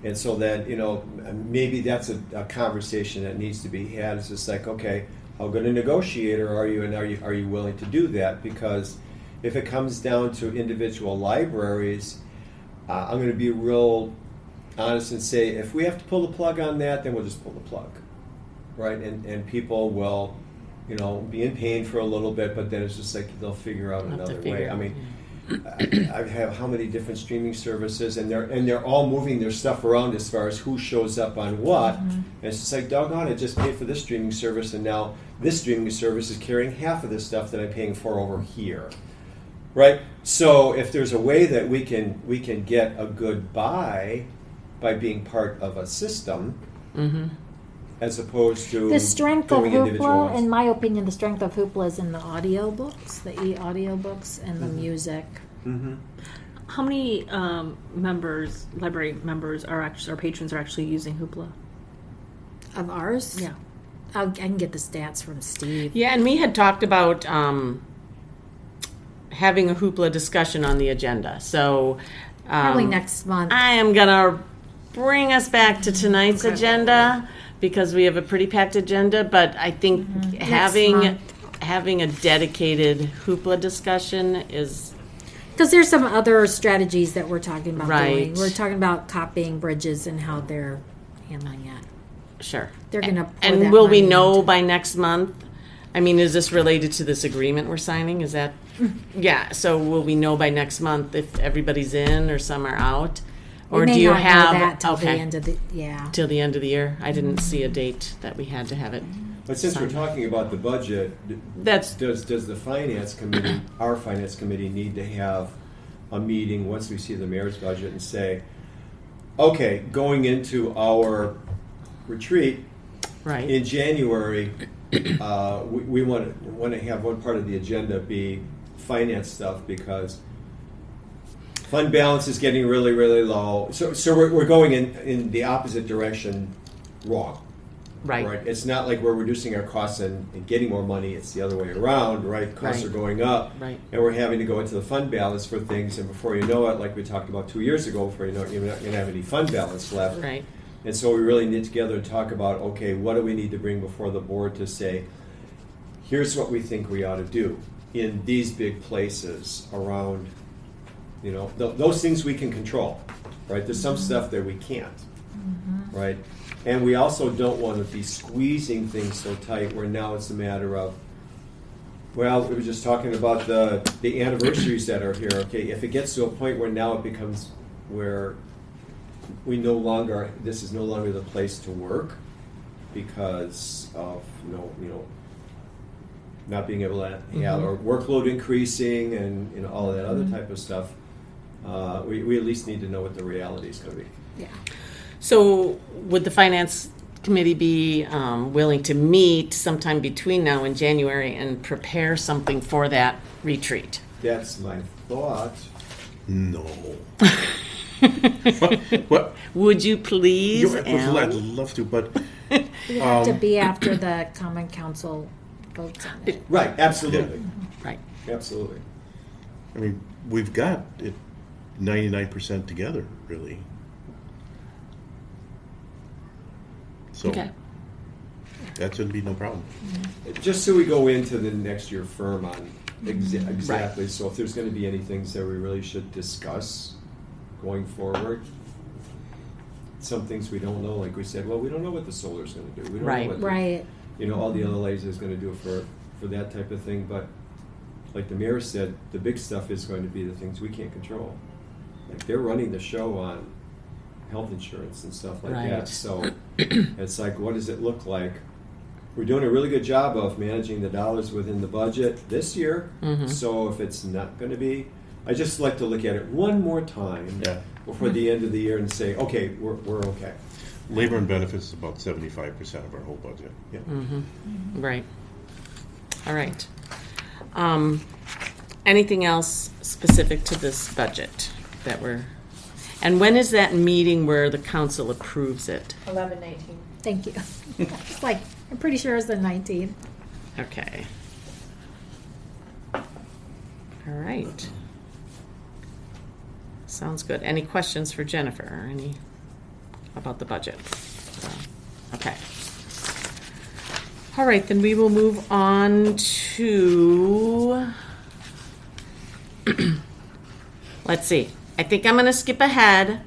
And so then, maybe that's a conversation that needs to be had. It's just like, okay, how good a negotiator are you, and are you willing to do that? Because if it comes down to individual libraries, I'm going to be real honest and say, if we have to pull the plug on that, then we'll just pull the plug, right? And people will, you know, be in pain for a little bit, but then it's just like they'll figure out Have to another figure way. I out, mean, I have how many different streaming services, and they're all moving their stuff around as far as who shows up on what. And it's just like, doggone it, just paid for this streaming service, and now this streaming service is carrying half of this stuff that I'm paying for over here, right? So if there's a way that we can get a good buy by being part of a system, as opposed to The strength of going individual Hoopla, ones. in my opinion, the strength of Hoopla is in the audio books, the e-audio books, and the music. Mm-hmm. How many members, library members, are actually, or patrons are actually using Hoopla? Of ours? Yeah. I can get the stats from Steve. Yeah, and we had talked about having a Hoopla discussion on the agenda. So Probably next month. I am gonna bring us back to tonight's agenda because we have a pretty packed agenda. But I think having month. a dedicated Hoopla discussion is Because there's some other strategies that we're talking about Right. doing. We're talking about copying bridges and how they're handling it. sure. They're going to pour And that will we money know into- by next month? I mean, is this related to this agreement we're signing? Is that, yeah, so will we know by next month if everybody's in or some are out? Or We may do you not know have, that till the okay, end of the, yeah. till the end of the year? I didn't see a date that we had to have it. But since we're talking about the budget, That's, does the finance committee, our finance committee, need to have a meeting once we see the mayor's budget and say, okay, going into our retreat right, in January, we want to have one part of the agenda be finance stuff because fund balance is getting really, really low. So we're going in the opposite direction wrong. right, It's not like we're reducing our costs and getting more money. It's the other way around, right? Costs Right. are going up, Right. and we're having to go into the fund balance for things. And before you know it, like we talked about 2 years ago, before you know it, you're not going to have any fund balance left. right. And so we really need together and talk about, okay, what do we need to bring before the board to say, here's what we think we ought to do in these big places around, you know, those things we can control, right? There's some stuff that we can't, right? And we also don't want to be squeezing things so tight where now it's a matter of, well, we were just talking about the anniversaries that are here. Okay, if it gets to a point where now it becomes where we no longer, this is no longer the place to work because of not being able to have our workload increasing and all of that other type of stuff. We at least need to know what the reality is going to be. Yeah. So would the finance committee be willing to meet sometime between now and January and prepare something for that retreat? That's my thought. No. What? Would you please, I'd Alan? love to, but We have to be after the common council votes on it. Right, absolutely. Right. Absolutely. I mean, we've got it 99% together, really. So Okay. that shouldn't be no problem. Just so we go into the next year firm on exactly. So if there's going to be any things that we really should discuss going forward, some things we don't know, like we said, well, we don't know what the solar's going to do. We don't Right. know what the, Right. all the other lasers is going to do for that type of thing. But like the mayor said, the big stuff is going to be the things we can't control. Like they're running the show on health insurance and stuff like Right. that. So it's like, what does it look like? We're doing a really good job of managing the dollars within the budget this year. So if it's not going to be, I just like to look at it one more time Yeah. before the end of the year and say, okay, we're okay. Labor and benefits is about 75% of our whole budget. Yeah. Right. All right. Anything else specific to this budget that we're, and when is that meeting where the council approves it? 11/19. Thank you. It's like, I'm pretty sure it's the 19th. Okay. All right. Sounds good. Any questions for Jennifer or any about the budget? Okay. All right, then we will move on to, let's see. I think I'm going to skip ahead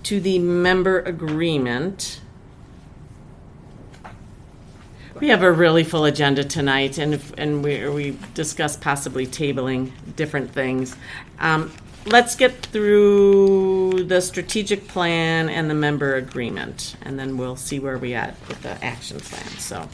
to the member agreement. We have a really full agenda tonight, and we discussed possibly tabling different things. Let's get through the strategic plan and the member agreement, and then we'll see where we at with the action plan. So,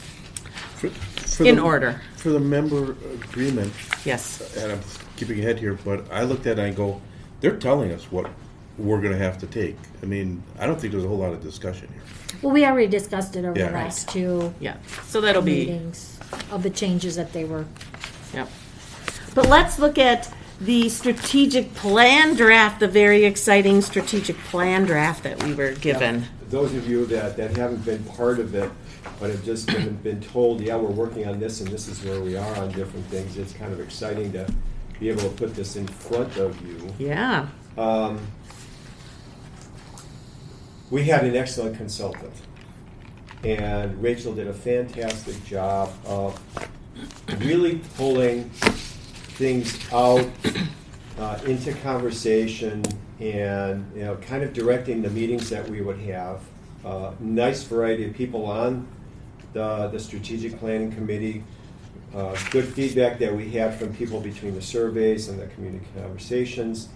For in the- order, For the member agreement, yes. and I'm skipping ahead here, but I looked at it and I go, they're telling us what we're gonna have to take. I mean, I don't think there's a whole lot of discussion here. Well, we already discussed it over Yeah. the last two Yeah, so that'll be, meetings of the changes that they were. yep. But let's look at the strategic plan draft, the very exciting strategic plan draft that we were given. Those of you that haven't been part of it, but have just been told, yeah, we're working on this and this is where we are on different things, it's kind of exciting to be able to put this in front of you. Yeah, We had an excellent consultant, and Rachel did a fantastic job of really pulling things out into conversation and, you know, kind of directing the meetings that we would have. Nice variety of people on the strategic planning committee. Good feedback that we had from people between the surveys and the community conversations.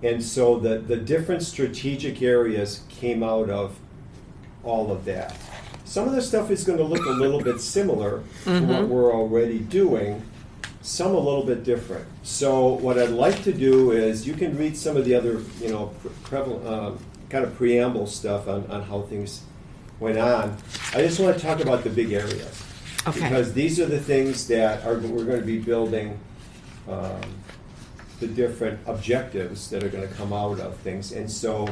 And so the different strategic areas came out of all of that. Some of the stuff is going to look a little bit similar to what we're already doing, some a little bit different. So what I'd like to do is, you can read some of the other, you know, kind of preamble stuff on how things went on. I just want to talk about the big areas. Okay. Because these are the things that we're going to be building the different objectives that are going to come out of things. And so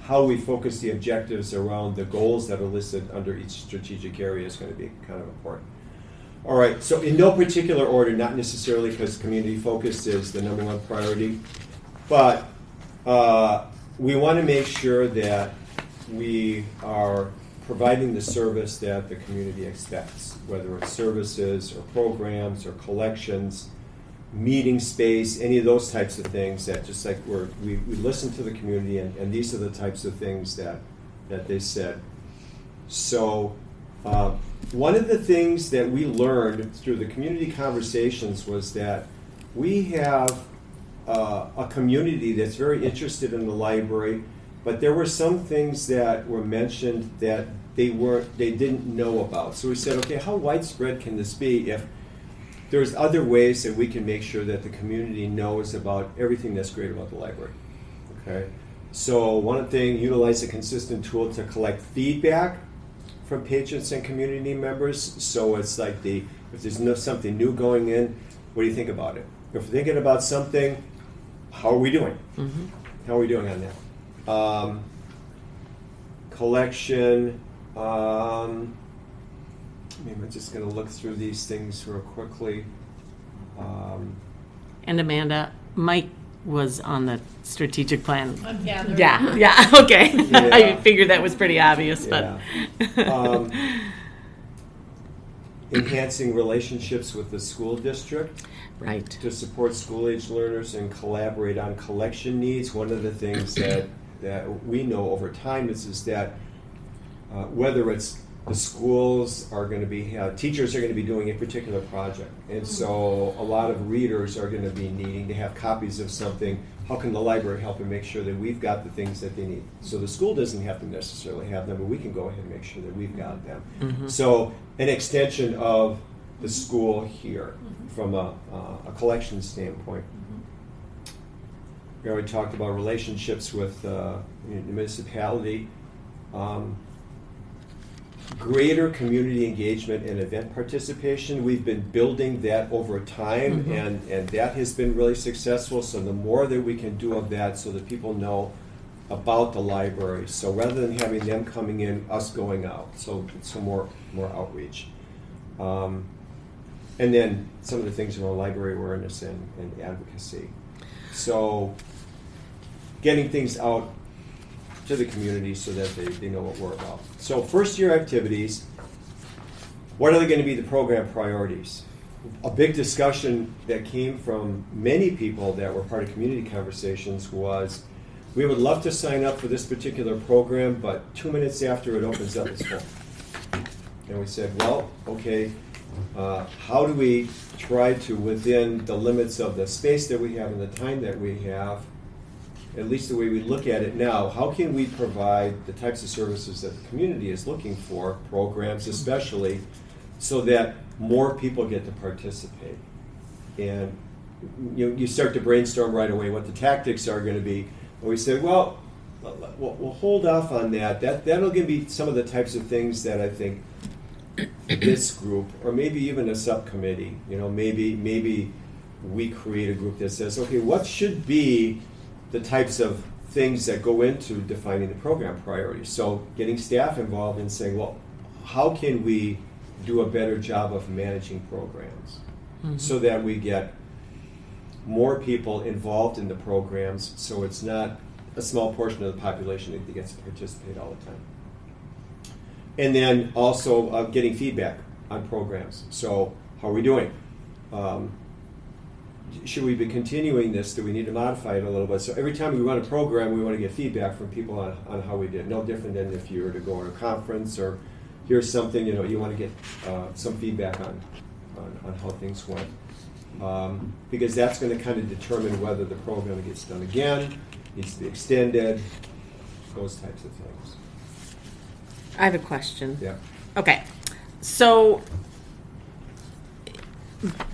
how we focus the objectives around the goals that are listed under each strategic area is going to be kind of important. All right, so in no particular order, not necessarily because community focus is the number one priority, but we want to make sure that we are providing the service that the community expects, whether it's services or programs or collections, meeting space, any of those types of things, that just like we listen to the community, and these are the types of things that they said. So one of the things that we learned through the community conversations was that we have a community that's very interested in the library, but there were some things that were mentioned that they didn't know about. So we said, okay, how widespread can this be if there's other ways that we can make sure that the community knows about everything that's great about the library? Okay, so one thing, utilize a consistent tool to collect feedback from patrons and community members. So it's like if there's something new going in, what do you think about it? If we're thinking about something, how are we doing? Mm-hmm. How are we doing on that? Collection. I'm just going to look through these things real quickly. and Amanda, Mike was on the strategic plan. Yeah. Yeah, okay. Yeah. I figured that was pretty obvious, but. Enhancing relationships with the school district Right. to support school-age learners and collaborate on collection needs. One of the things that we know over time is that whether it's the schools are going to be, teachers are going to be doing a particular project. And so a lot of readers are going to be needing to have copies of something. How can the library help and make sure that we've got the things that they need? So the school doesn't have to necessarily have them, but we can go ahead and make sure that we've got them. Mm-hmm. So an extension of the school here from a collection standpoint. We already talked about relationships with the municipality. Greater community engagement and event participation. We've been building that over time, and that has been really successful. So the more that we can do of that, so that people know about the library. So rather than having them coming in, us going out. So more outreach. And then some of the things around library awareness and advocacy. So getting things out to the community so that they know what we're about. So first year activities, what are going to be the program priorities? A big discussion that came from many people that were part of community conversations was we would love to sign up for this particular program, but 2 minutes after it opens up, it's full. And we said, well, okay, how do we try to, within the limits of the space that we have and the time that we have, at least the way we look at it now, how can we provide the types of services that the community is looking for, programs especially, so that more people get to participate? And you start to brainstorm right away what the tactics are going to be. And we said, well, we'll hold off on that. That'll give me some of the types of things that I think this group, or maybe even a subcommittee, maybe we create a group that says, okay, what should be the types of things that go into defining the program priorities? So getting staff involved and saying, well, how can we do a better job of managing programs so that we get more people involved in the programs, so it's not a small portion of the population that gets to participate all the time. And then also getting feedback on programs. So how are we doing? Should we be continuing this? Do we need to modify it a little bit? So every time we run a program, we want to get feedback from people on how we did. No different than if you were to go to a conference or here's something, you want to get some feedback on how things went. Because that's going to kind of determine whether the program gets done again, needs to be extended, those types of things. I have a question. Yeah. Okay, so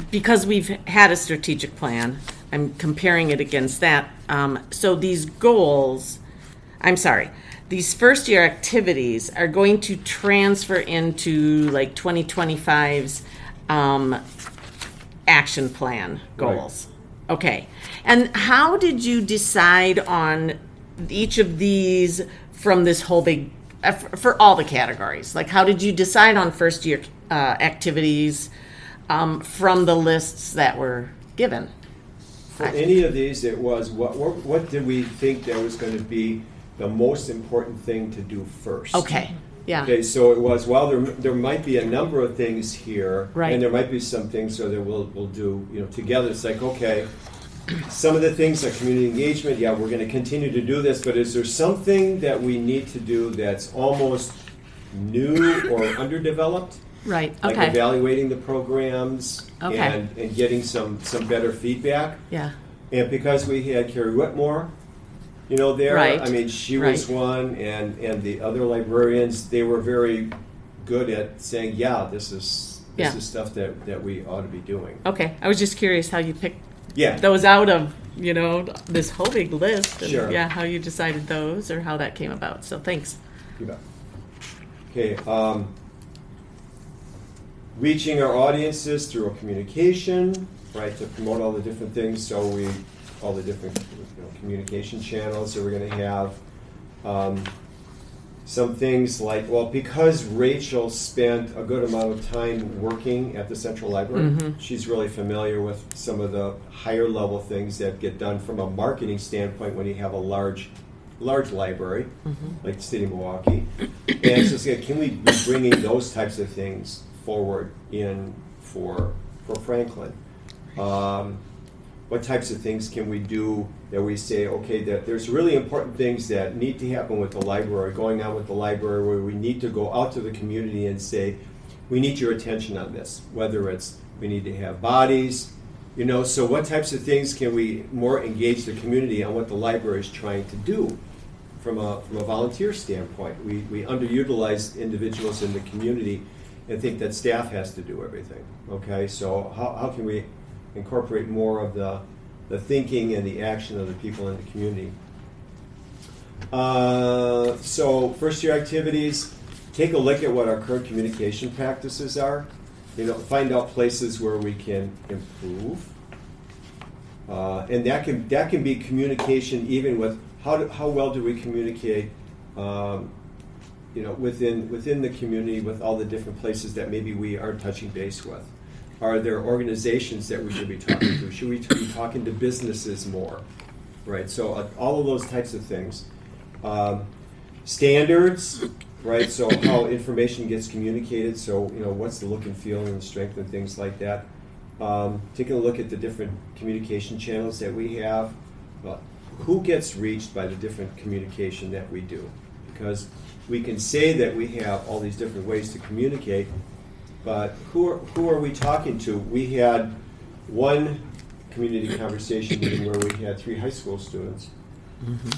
because we've had a strategic plan, I'm comparing it against that. So these goals, these first year activities are going to transfer into like 2025's action plan goals. Right. Okay, and how did you decide on each of these from this whole big, for all the categories? Like, how did you decide on first year activities from the lists that were given? For any of these, it was what did we think that was going to be the most important thing to do first? Okay, yeah. Okay, so it was, well, there might be a number of things here, right, and there might be some things so that we'll do together. It's like, okay, some of the things like community engagement, yeah, we're going to continue to do this, but is there something that we need to do that's almost new or underdeveloped? Right, Like okay. evaluating the programs Okay. and getting some better feedback. Yeah. And because we had Carrie Whitmore, there, Right. I mean, she was Right. one, and the other librarians, they were very good at saying, yeah, this is stuff that we ought to be doing. Okay, I was just curious how you picked Yeah. those out of, this whole big list. And Sure. Yeah, how you decided those or how that came about. So thanks. You bet. Okay, reaching our audiences through a communication, right, to promote all the different things. So all the different communication channels that we're going to have. Some things like, well, because Rachel spent a good amount of time working at the Central Library, she's really familiar with some of the higher level things that get done from a marketing standpoint when you have a large library, like the city of Milwaukee. And so can we be bringing those types of things forward for Franklin? What types of things can we do that we say, okay, that there's really important things that need to happen with the library, going on with the library, where we need to go out to the community and say, we need your attention on this, whether it's we need to have bodies, so what types of things can we more engage the community on what the library is trying to do from a volunteer standpoint? We underutilize individuals in the community and think that staff has to do everything, okay? So how can we incorporate more of the thinking and the action of the people in the community? So first year activities, take a look at what our current communication practices are. Find out places where we can improve. And that can be communication even with how well do we communicate within the community with all the different places that maybe we aren't touching base with. Are there organizations that we should be talking to? Should we be talking to businesses more? Right, so all of those types of things. Standards, right, so how information gets communicated, so what's the look and feel and the strength and things like that. Taking a look at the different communication channels that we have. who gets reached by the different communication that we do. Because we can say that we have all these different ways to communicate, but who are we talking to? We had one community conversation meeting where we had 3 high school students.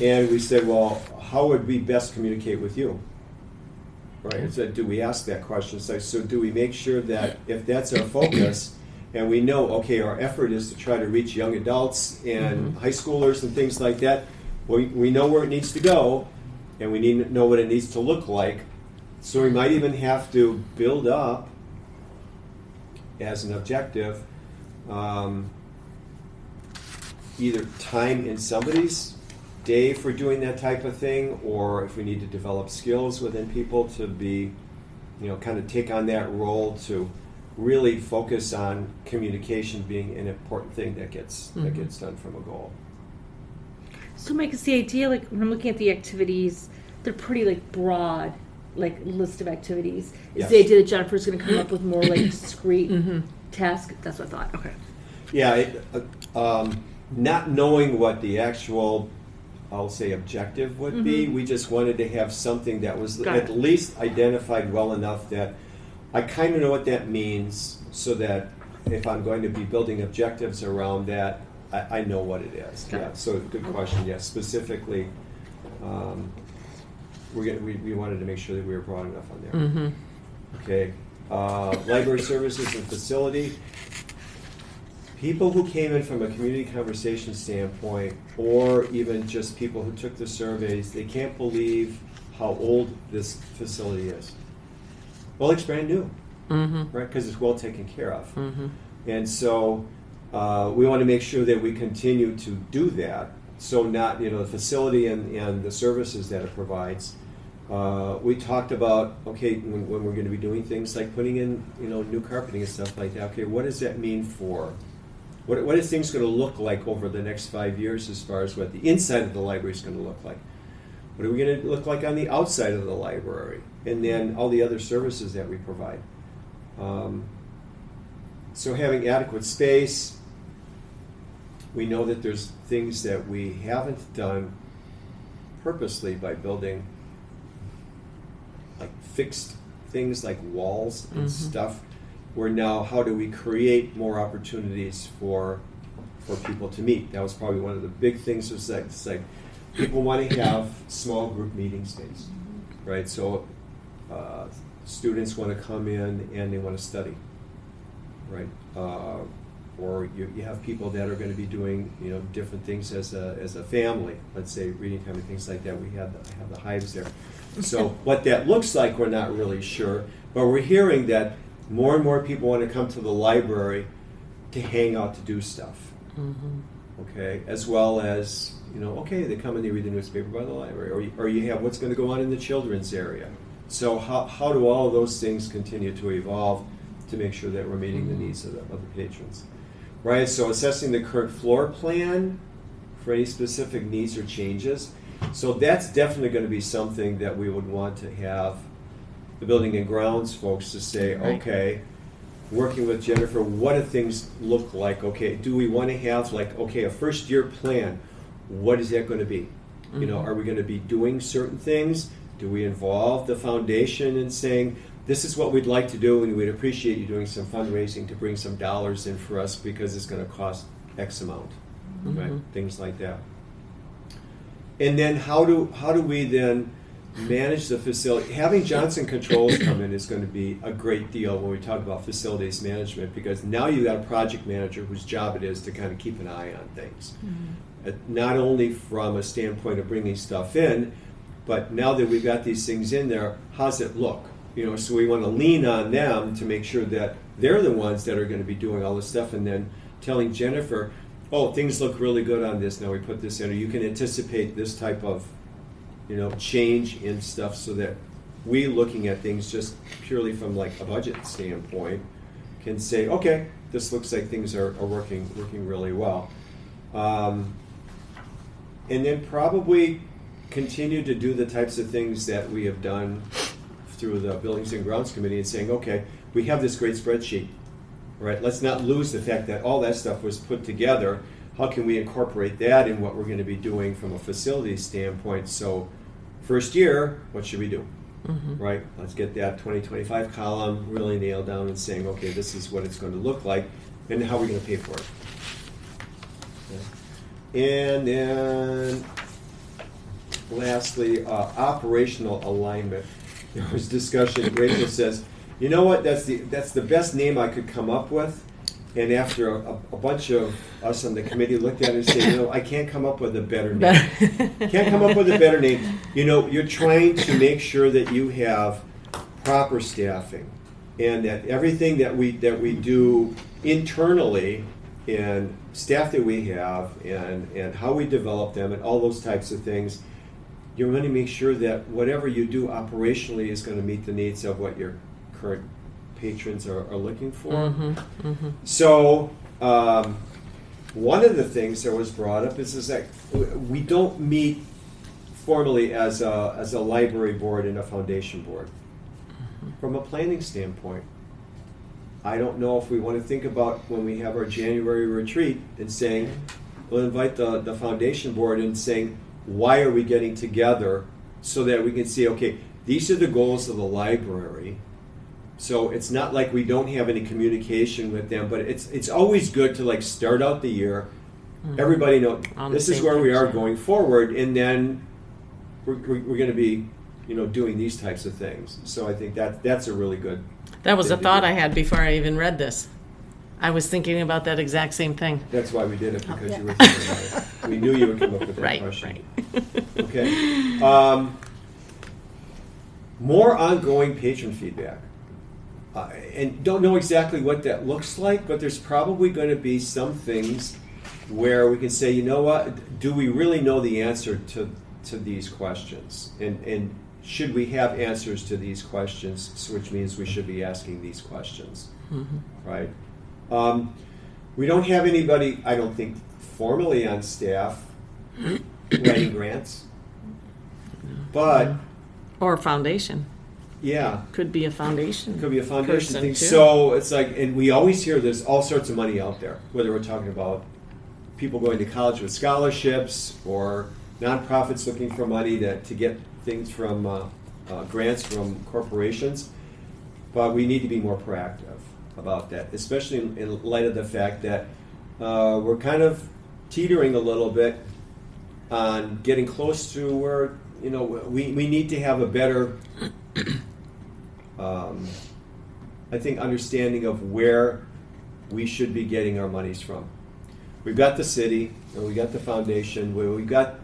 And we said, well, how would we best communicate with you? Right? So do we ask that question? So do we make sure that if that's our focus, and we know, okay, our effort is to try to reach young adults and high schoolers and things like that, we know where it needs to go, and we need to know what it needs to look like. So we might even have to build up as an objective either time in somebody's day for doing that type of thing, or if we need to develop skills within people to be, kind of take on that role to really focus on communication being an important thing that gets done from a goal. So, Mike, is the idea, like, when I'm looking at the activities, they're pretty, like, broad, like, list of activities. Is Yes. the idea that Jennifer's going to come up with more, like, discrete tasks? That's what I thought. Okay. Yeah, not knowing what the actual, I'll say, objective would be, we just wanted to have something that was Got at it. least identified well enough that I kind of know what that means, so that if I'm going to be building objectives around that, I know what it is. Got Yeah, it. so good question. Yeah, specifically, we wanted to make sure that we were broad enough on there. Okay, library services and facility. People who came in from a community conversation standpoint, or even just people who took the surveys, they can't believe how old this facility is. Well, it's brand new, right? Because it's well taken care of. And so we want to make sure that we continue to do that. So not, the facility and the services that it provides. We talked about, okay, when we're going to be doing things like putting in, new carpeting and stuff like that, okay, what does that mean for, what is things going to look like over the next 5 years as far as what the inside of the library is going to look like? What are we going to look like on the outside of the library? And then all the other services that we provide. So having adequate space, we know that there's things that we haven't done purposely by building like fixed things like walls and stuff, where now how do we create more opportunities for people to meet? That was probably one of the big things, was that it's like people want to have small group meeting space, right? So students want to come in and they want to study, right? Or you have people that are going to be doing different things as a family. Let's say reading time and things like that. We have the hives there. So what that looks like, we're not really sure, but we're hearing that more and more people want to come to the library to hang out, to do stuff. Okay, as well as okay, they come and they read the newspaper by the library, or you have what's going to go on in the children's area. So how do all of those things continue to evolve to make sure that we're meeting the needs of the patrons? Right, so assessing the current floor plan for any specific needs or changes. So that's definitely going to be something that we would want to have the building and grounds folks to say, okay, working with Jennifer, what do things look like? Okay, do we want to have a first year plan? What is that going to be? Are we going to be doing certain things? Do we involve the foundation in saying, this is what we'd like to do, and we'd appreciate you doing some fundraising to bring some dollars in for us because it's going to cost X amount, right? Things like that. And then how do we then manage the facility? Having Johnson Controls come in is going to be a great deal when we talk about facilities management, because now you've got a project manager whose job it is to kind of keep an eye on things. Not only from a standpoint of bringing stuff in, but now that we've got these things in there, how's it look? So we want to lean on them to make sure that they're the ones that are going to be doing all this stuff, and then telling Jennifer, oh, things look really good on this, now we put this in, or you can anticipate this type of change in stuff, so that we, looking at things just purely from like a budget standpoint, can say, okay, this looks like things are working really well. And then probably continue to do the types of things that we have done through the Buildings and Grounds Committee, and saying, okay, we have this great spreadsheet, right? Let's not lose the fact that all that stuff was put together. how can we incorporate that in what we're going to be doing from a facility standpoint? So, first year, what should we do? Right? Let's get that 2025 column really nailed down and saying, okay, this is what it's going to look like, and how are we going to pay for it? Okay. And then, lastly, operational alignment. There was discussion. Rachel says, "You know what? That's the best name I could come up with." And after a bunch of us on the committee looked at it and said, "You know, I can't come up with a better name. Can't come up with a better name." You know, you're trying to make sure that you have proper staffing, and that everything that we do internally, and staff that we have, and how we develop them, and all those types of things. You're going to make sure that whatever you do operationally is going to meet the needs of what your current patrons are looking for. So, one of the things that was brought up is that we don't meet formally as a library board and a foundation board. From a planning standpoint, I don't know if we want to think about when we have our January retreat and saying, we'll invite the foundation board and saying, why are we getting together so that we can see, okay, these are the goals of the library. So it's not like we don't have any communication with them, but it's always good to like start out the year. Everybody know this is where we are going forward, and then we're going to be, doing these types of things. So I think that's a really good. That was a thought I had before I even read this. I was thinking about that exact same thing. That's why we did it, because you were thinking about it. We knew you would come up with that Right, question. right. Okay. More ongoing patron feedback. And don't know exactly what that looks like, but there's probably going to be some things where we can say, you know what, do we really know the answer to these questions? And should we have answers to these questions, which means we should be asking these questions, right? We don't have anybody, I don't think, formally on staff writing grants, but Or foundation. yeah, Could be a foundation. it could be a foundation person, thing. too. So it's like, and we always hear there's all sorts of money out there, whether we're talking about people going to college with scholarships or nonprofits looking for money to get things from grants from corporations. But we need to be more proactive about that, especially in light of the fact that we're kind of teetering a little bit on getting close to where, we need to have a better I think understanding of where we should be getting our monies from. We've got the city, and we got the foundation. We've got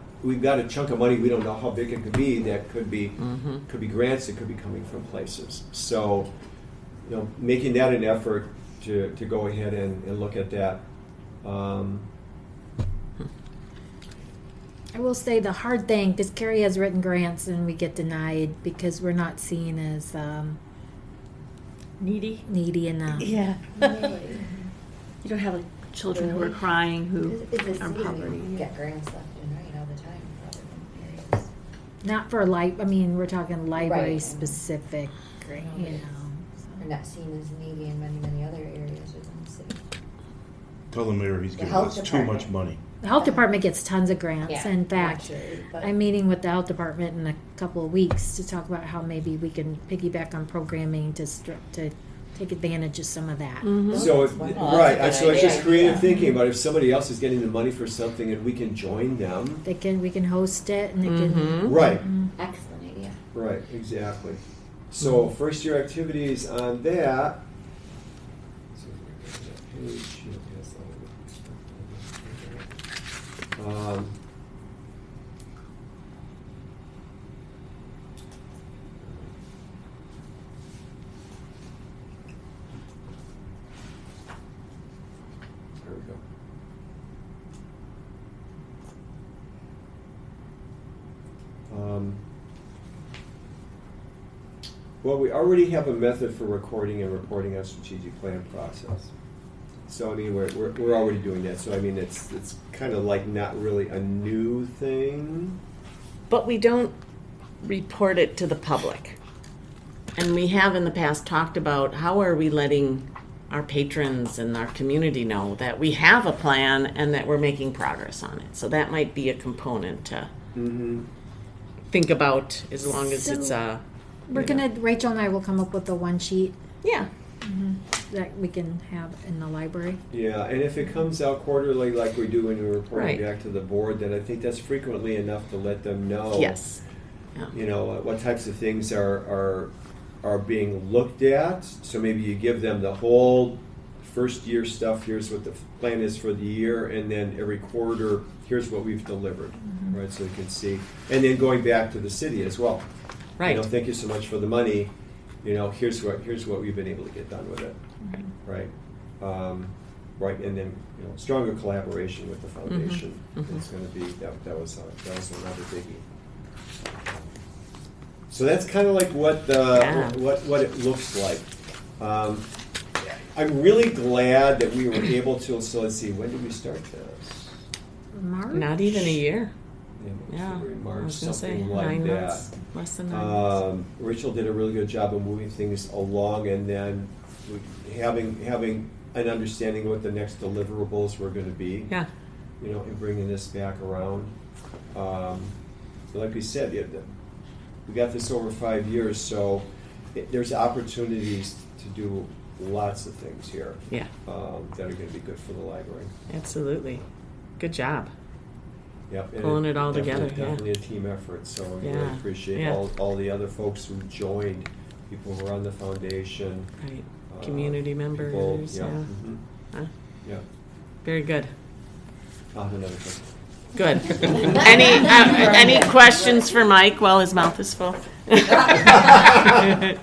a chunk of money. We don't know how big it could be. That could be grants. It could be coming from places. So, making that an effort to go ahead and look at that. I will say the hard thing, because Carrie has written grants and we get denied because we're not seen as Needy. needy enough. Yeah. Really? You don't have like children who are crying who It's are in poverty. get grants left and right all the time for other areas. Not for we're talking library Right. specific, grant, We're not seen as needy in many, many other areas within the city. Tell the mayor he's The giving health us too department. much money. The health department gets tons of grants. Yeah, In fact, naturally, but- I'm meeting with the health department in a couple of weeks to talk about how maybe we can piggyback on programming to take advantage of some of that. So, that's wonderful. Oh, that's a good so it's just idea. creative Yeah. thinking about if somebody else is getting the money for something and we can join them. We can host it and it can. Right. Excellent idea. Right, exactly. So first year activities on that. So if we go to that page, yes, there we go. Well, we already have a method for recording and reporting our strategic plan process. So I mean, we're already doing that. So I mean, it's kind of like not really a new thing. But we don't report it to the public. And we have in the past talked about how are we letting our patrons and our community know that we have a plan and that we're making progress on it. So that might be a component to think about, as long as it's Rachel and I will come up with the one sheet yeah. that we can have in the library. Yeah, and if it comes out quarterly like we do when we're reporting Right. back to the board, then I think that's frequently enough to let them know. Yes. Yeah. You know, what types of things are being looked at. So maybe you give them the whole first year stuff. Here's what the plan is for the year, and then every quarter, here's what we've delivered, right? So you can see, and then going back to the city as well. Right. You know, thank you so much for the money. You know, here's what we've been able to get done with it, right? Right, and then stronger collaboration with the foundation is going to be that was another biggie. So that's kind of like what it looks like. I'm really glad that we were able to. So let's see, when did we start this? March? Not even a year. Yeah, February, March, I was gonna say something like 9 that. months, less than 9 months. Rachel did a really good job of moving things along, and then having an understanding of what the next deliverables were going to be. Yeah. And bringing this back around. Like we said, we got this over 5 years, so there's opportunities to do lots of things here. Yeah. That are going to be good for the library. Absolutely. Good job. Yep, and Pulling it all together, yeah. Definitely a team effort. So we Yeah, really appreciate yeah. all the other folks who joined, people who are on the foundation, Right. Community members. people, Yeah. mhm, Huh? yeah. Very good. I'll have another question. Good. Any questions for Mike while his mouth is full?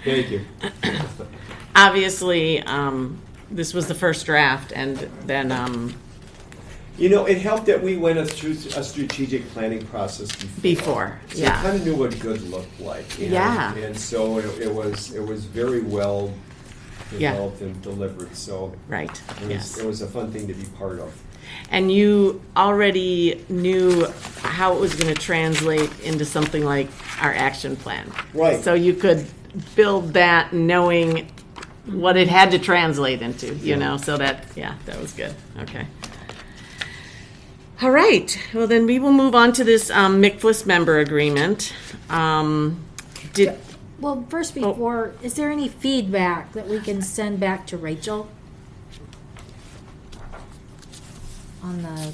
Thank you. Obviously, this was the first draft, and then It helped that we went through a strategic planning process before. So yeah. we kind of knew what good looked like. And, Yeah. And so it was very well Yeah. developed and delivered. So Right. it was a fun thing to be part of. And you already knew how it was going to translate into something like our action plan. Right. So you could build that knowing what it had to translate into, so that was good. Okay. All right. Well, then we will move on to this MCFLS member agreement. Well, first before, is there any feedback that we can send back to Rachel on the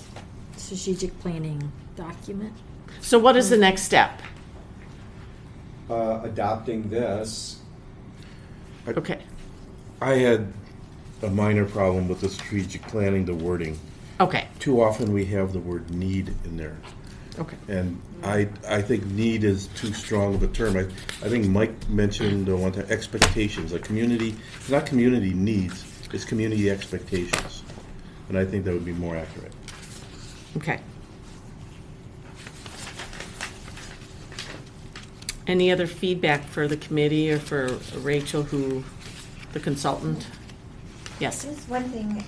strategic planning document? So what is the next step? Adopting this. Okay. I had a minor problem with the strategic planning, the wording. Okay. Too often we have the word need in there. Okay. And I think need is too strong of a term. I think Mike mentioned one time expectations. A community, it's not community needs, it's community expectations. And I think that would be more accurate. Okay. Any other feedback for the committee or for Rachel, the consultant? Yes. Just one thing,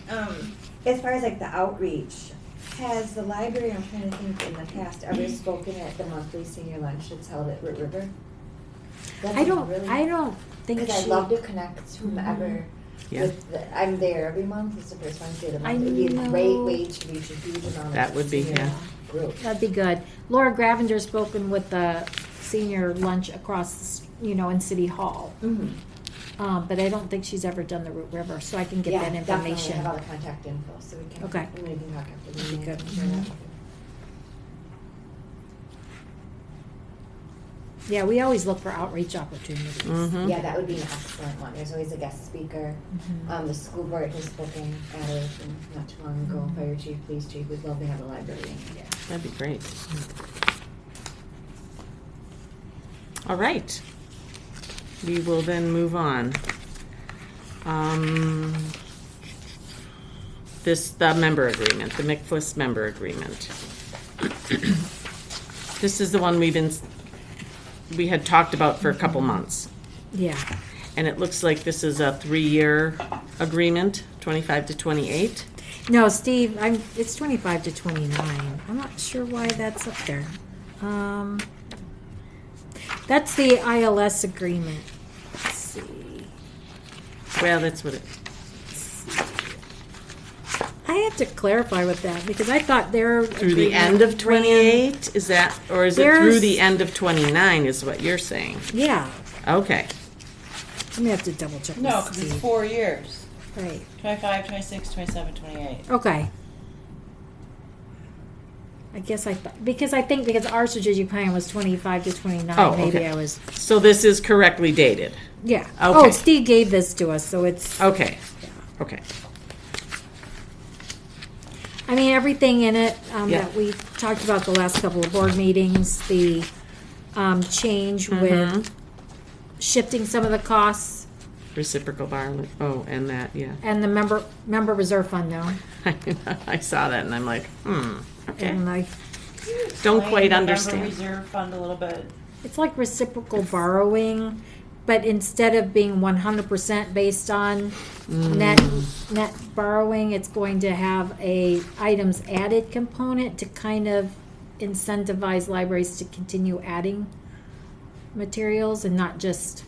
as far as like the outreach, has the library, I'm trying to think, in the past ever spoken at the monthly senior lunch that's held at Root River? I don't think Because I'd she, love to connect whomever. Yeah. I'm there every month. It's the first Wednesday of the month. I It'd be a great know. way to reach a huge amount of That would be, senior yeah. group. that'd be good. Laura Gravenger's spoken with the senior lunch across, in City Hall. Mhm. But I don't think she's ever done the Root River, so I can get Yeah, that definitely. I information. have all the contact info, so we can. Okay. And we can talk after the That'd be meeting. good. and share that with you. Yeah, we always look for outreach opportunities. Mm-hmm. Yeah, that would be an excellent one. There's always a guest speaker. The school board has spoken at it not too long ago. Fire chief, police chief, we'd love to have a librarian. Yeah. That'd be great. All right. We will then move on. The member agreement, the MCFLS member agreement. This is the one we had talked about for a couple months. Yeah. And it looks like this is a 3-year agreement, 25 to 28. No, Steve, it's 25 to 29. I'm not sure why that's up there. That's the ILS agreement. Let's see. Well, that's what it, to clarify with that, because I thought they're. Through the end of 28, is that, or is it through There's- the end of 29 is what you're saying? Yeah, Okay. let me have to double check. No, with because it's Steve. 4 years. Right, 25, 26, 27, 28. okay. I guess I thought, because our strategic plan was 25 to 29, Oh, maybe okay. I was, So this is correctly dated? yeah. Okay. Oh, Steve gave this to us, so it's, Okay. Okay. I mean, everything in it Yeah. that we talked about the last couple of board meetings, the change Mm-hmm. with shifting some of the costs Reciprocal borrowing, oh, and that, yeah. and the member reserve fund now. I saw that and I'm like, okay. And I, Don't Explain quite the understand. Member reserve fund a little bit. it's like reciprocal borrowing, but instead of being 100% based on net borrowing, it's going to have a items added component to kind of incentivize libraries to continue adding materials and not just,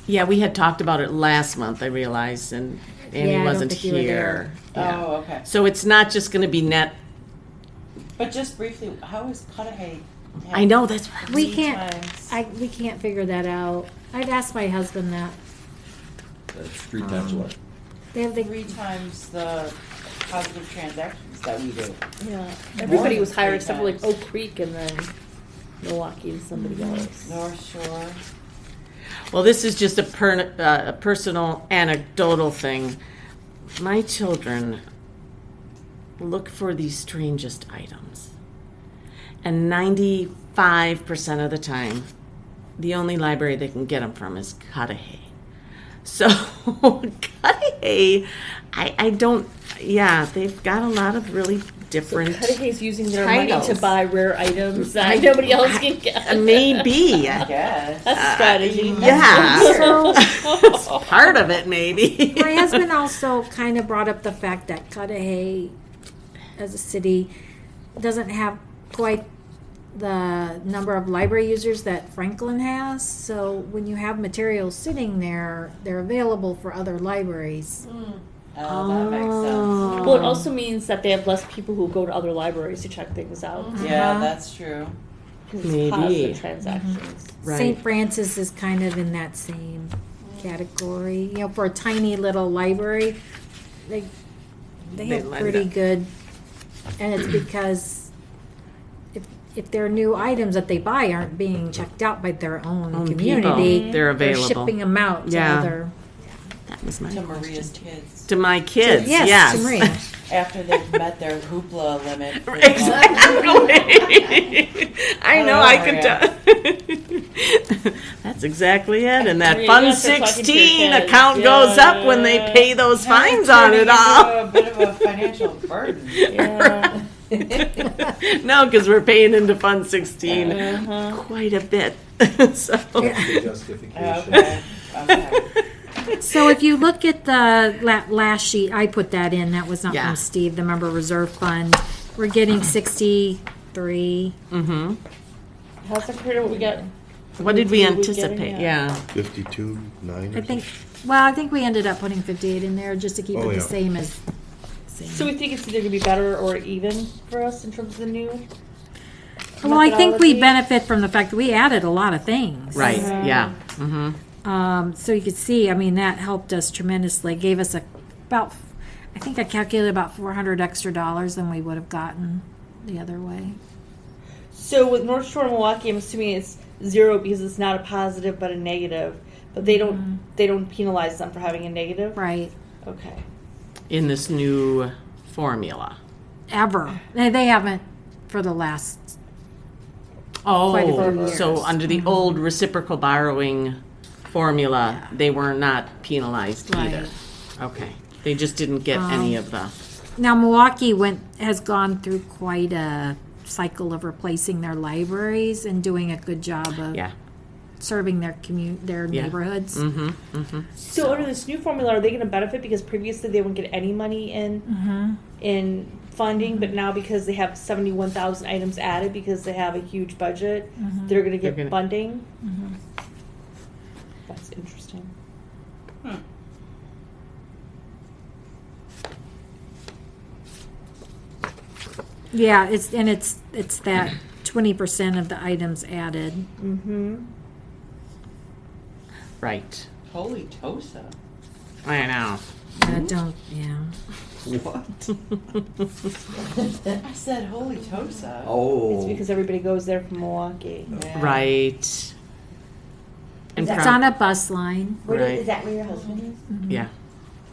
Yeah, we had talked about it last month, I realized, and Yeah, Annie I don't wasn't think you were here. Yeah. Oh, okay. So it's not just gonna be net, But just briefly, how is Cudahy? I know, that's, we Three can't, times. we can't figure that out. I've asked my husband that. That's 3 times what? They have the, 3 times the positive transactions that we do. Yeah, everybody than was hired 3 except for like times. Oak Creek and then Milwaukee and somebody else. North Shore. well, this is just a personal anecdotal thing. My children look for the strangest items. And 95% of the time, the only library they can get them from is Cudahy. So, Cudahy, I don't, yeah, they've got a lot of really different. Cudahy's using their money to titles. buy rare items that nobody else can get. Maybe. Yes. That's a strategy. Yeah. so, It's part of it, maybe. my husband also kind of brought up the fact that Cudahy, as a city, doesn't have quite the number of library users that Franklin has. So when you have materials sitting there, they're available for other libraries. Oh, that makes Well, it also means that they have less people who go to other libraries to check things out. sense. Yeah, that's true. Because Maybe. it's positive transactions. Right. St. Francis is kind of in that same category. You know, for a tiny little library, they have lend pretty it. good, and it's because if their new items that they buy aren't being checked out by their own Own community, people, they're available. shipping them out to Yeah. other. That was my To question. Maria's kids. To my kids, Yes, yes. to Maria. After they've met their hoopla limit. For the month. Exactly. I know, I could tell. That's exactly it. And that Maria, Fund you have to talk to your 16 kids. account goes up when they pay those fines on Turning it all. into a bit of a financial burden. Yeah. No, because we're paying into Fund 16 Uh-huh. quite a bit. So. That's the justification. Okay. Okay. So if you look at the last sheet, I put that in. That was not Yeah. from Steve. The member reserve fund. We're getting 63. Mm-hmm. How's that compared to what we got? What did we What we anticipate? getting at? Yeah. 52, 9 or I think. Well, I think we ended up putting 58 in there just to keep Oh, it yeah. the same as. Same. So we think it's either gonna be better or even for us in terms of the new. Well, I think we methodology? benefit from the fact that we added a lot of things. Right, yeah. Mm-hmm. So you could see, I mean, that helped us tremendously. Gave us I think I calculated about $400 extra than we would have gotten the other way. So with North Shore and Milwaukee, I'm assuming it's 0 because it's not a positive but a negative. But they don't penalize them for having a negative. Right. Okay. In this new formula. Ever. They haven't for the last. Quite a few Oh, years. so under the old reciprocal borrowing formula, they were not penalized either. Right. Okay. They just didn't get any of the. Now Milwaukee has gone through quite a cycle of replacing their libraries and doing a good job of Yeah. serving their Yeah. neighborhoods. Mm-hmm. Mm-hmm. So under this new formula, are they going to benefit because previously they wouldn't get any money in funding, but now because they have 71,000 items added because they have a huge budget, they're going to get They're gonna- funding. That's interesting. Yeah, it's that 20% of the items added. Mm-hmm. Right. Holy Tosa. I know. Don't, yeah. What? I said Holy Tosa. Oh. It's because everybody goes there from Milwaukee. Yeah. Right. And Is It's prob- on a bus line. What Right. is that where your husband is? Yeah.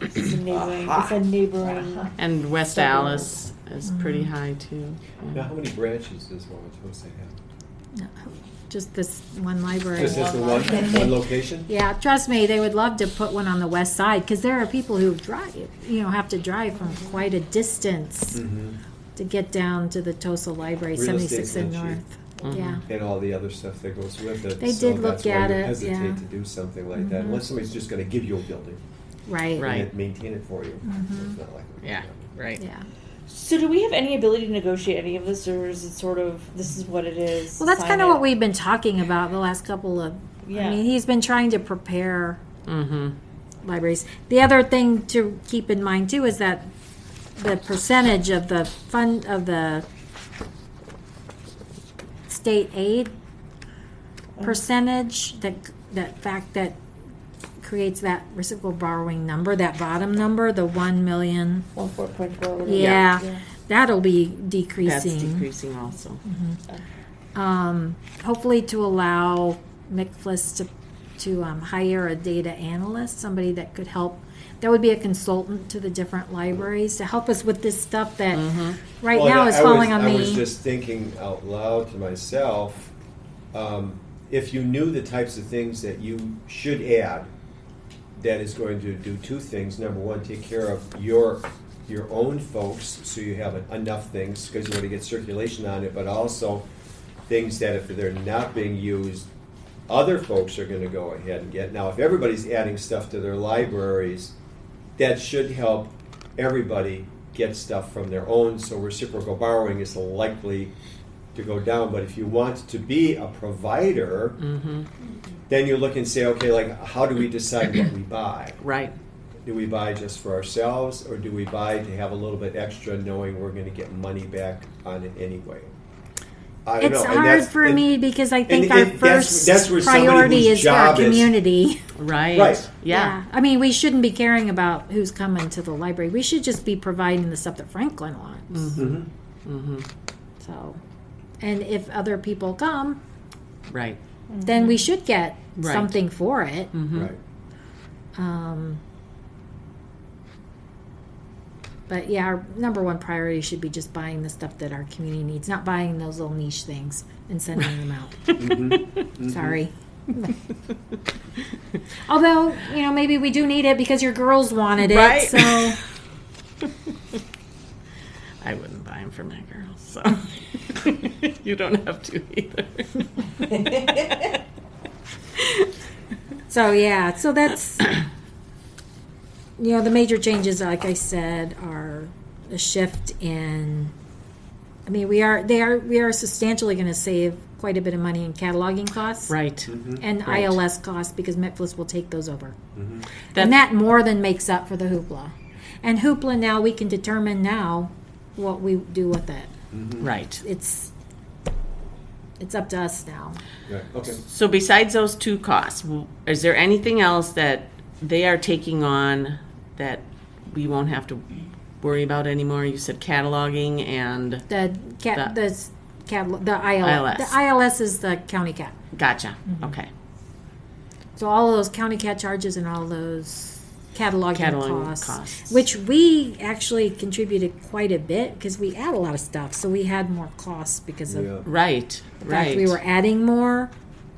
It's a neighboring. It's a neighboring. And West Alice is pretty high too. Now, how many branches does Wauwatosa have? Just this one library. Just the one location? Yeah, trust me, they would love to put one on the west side because there are people who have to drive from quite a distance to get down to the Tosa Library, Real 76 estate's and not North. Mhm. Yeah. And all the other stuff that goes with it. They so did look that's why at you it, hesitate yeah. to do something like that, unless somebody's just gonna give you a building. Right. Right. And maintain it for you. It's not like. Yeah. Right. Yeah. So do we have any ability to negotiate any of this, or is it sort of this is what it is? Well, that's sign kind of it? what we've been talking about the last couple of. Yeah. I mean, he's been trying to prepare Mm-hmm. libraries. The other thing to keep in mind too is that the percentage of the fund of the state aid percentage that creates that reciprocal borrowing number, that bottom number, the 1 million. 14.4. Yeah, that'll be That's decreasing. decreasing also. Hopefully to allow McFliss to hire a data analyst, somebody that could help. That would be a consultant to the different libraries to help us with this stuff that right Well, now I is falling on I me. was just thinking out loud to myself, if you knew the types of things that you should add, that is going to do two things. Number one, take care of your own folks, so you have enough things, because you want to get circulation on it, but also things that if they're not being used, other folks are going to go ahead and get. Now, if everybody's adding stuff to their libraries, that should help everybody get stuff from their own, so reciprocal borrowing is likely to go down. But if you want to be a provider, then you look and say, okay, like, how do we decide what we buy? Right. Do we buy just for ourselves, or do we buy to have a little bit extra, knowing we're going to get money back on it anyway? I don't It's know, and hard that's- for and- me because I think and our that's where first somebody priority whose is our job is- community. Right. Right. Yeah. I mean, we shouldn't be caring about who's coming to the library. We should just be providing the stuff that Franklin wants. So, and if other people come, Right. then we should get Right. something for it. Right. But yeah, our number one priority should be just buying the stuff that our community needs, not buying those little niche things and sending them out. Sorry. Although, maybe we do need it because your girls wanted it. Right. So I wouldn't buy them for my girls, so you don't have to either. So that's the major changes, like I said, are a shift in. I mean, we are substantially going to save quite a bit of money in cataloging costs, Right. and Right. ILS costs because McFliss will take those over, That- and that more than makes up for the Hoopla. And Hoopla now we can determine now what we do with it. Right. It's up to us now. Right. Okay. So besides those two costs, is there anything else that they are taking on that we won't have to worry about anymore? You said cataloging and The ILS. ILS. The ILS is the county cat. gotcha. Okay. So all of those county cat charges and all those cataloging costs, costs. which we actually contributed quite a bit because we add a lot of stuff. So we had more costs because of Yeah. Right. the fact Right. we were adding more.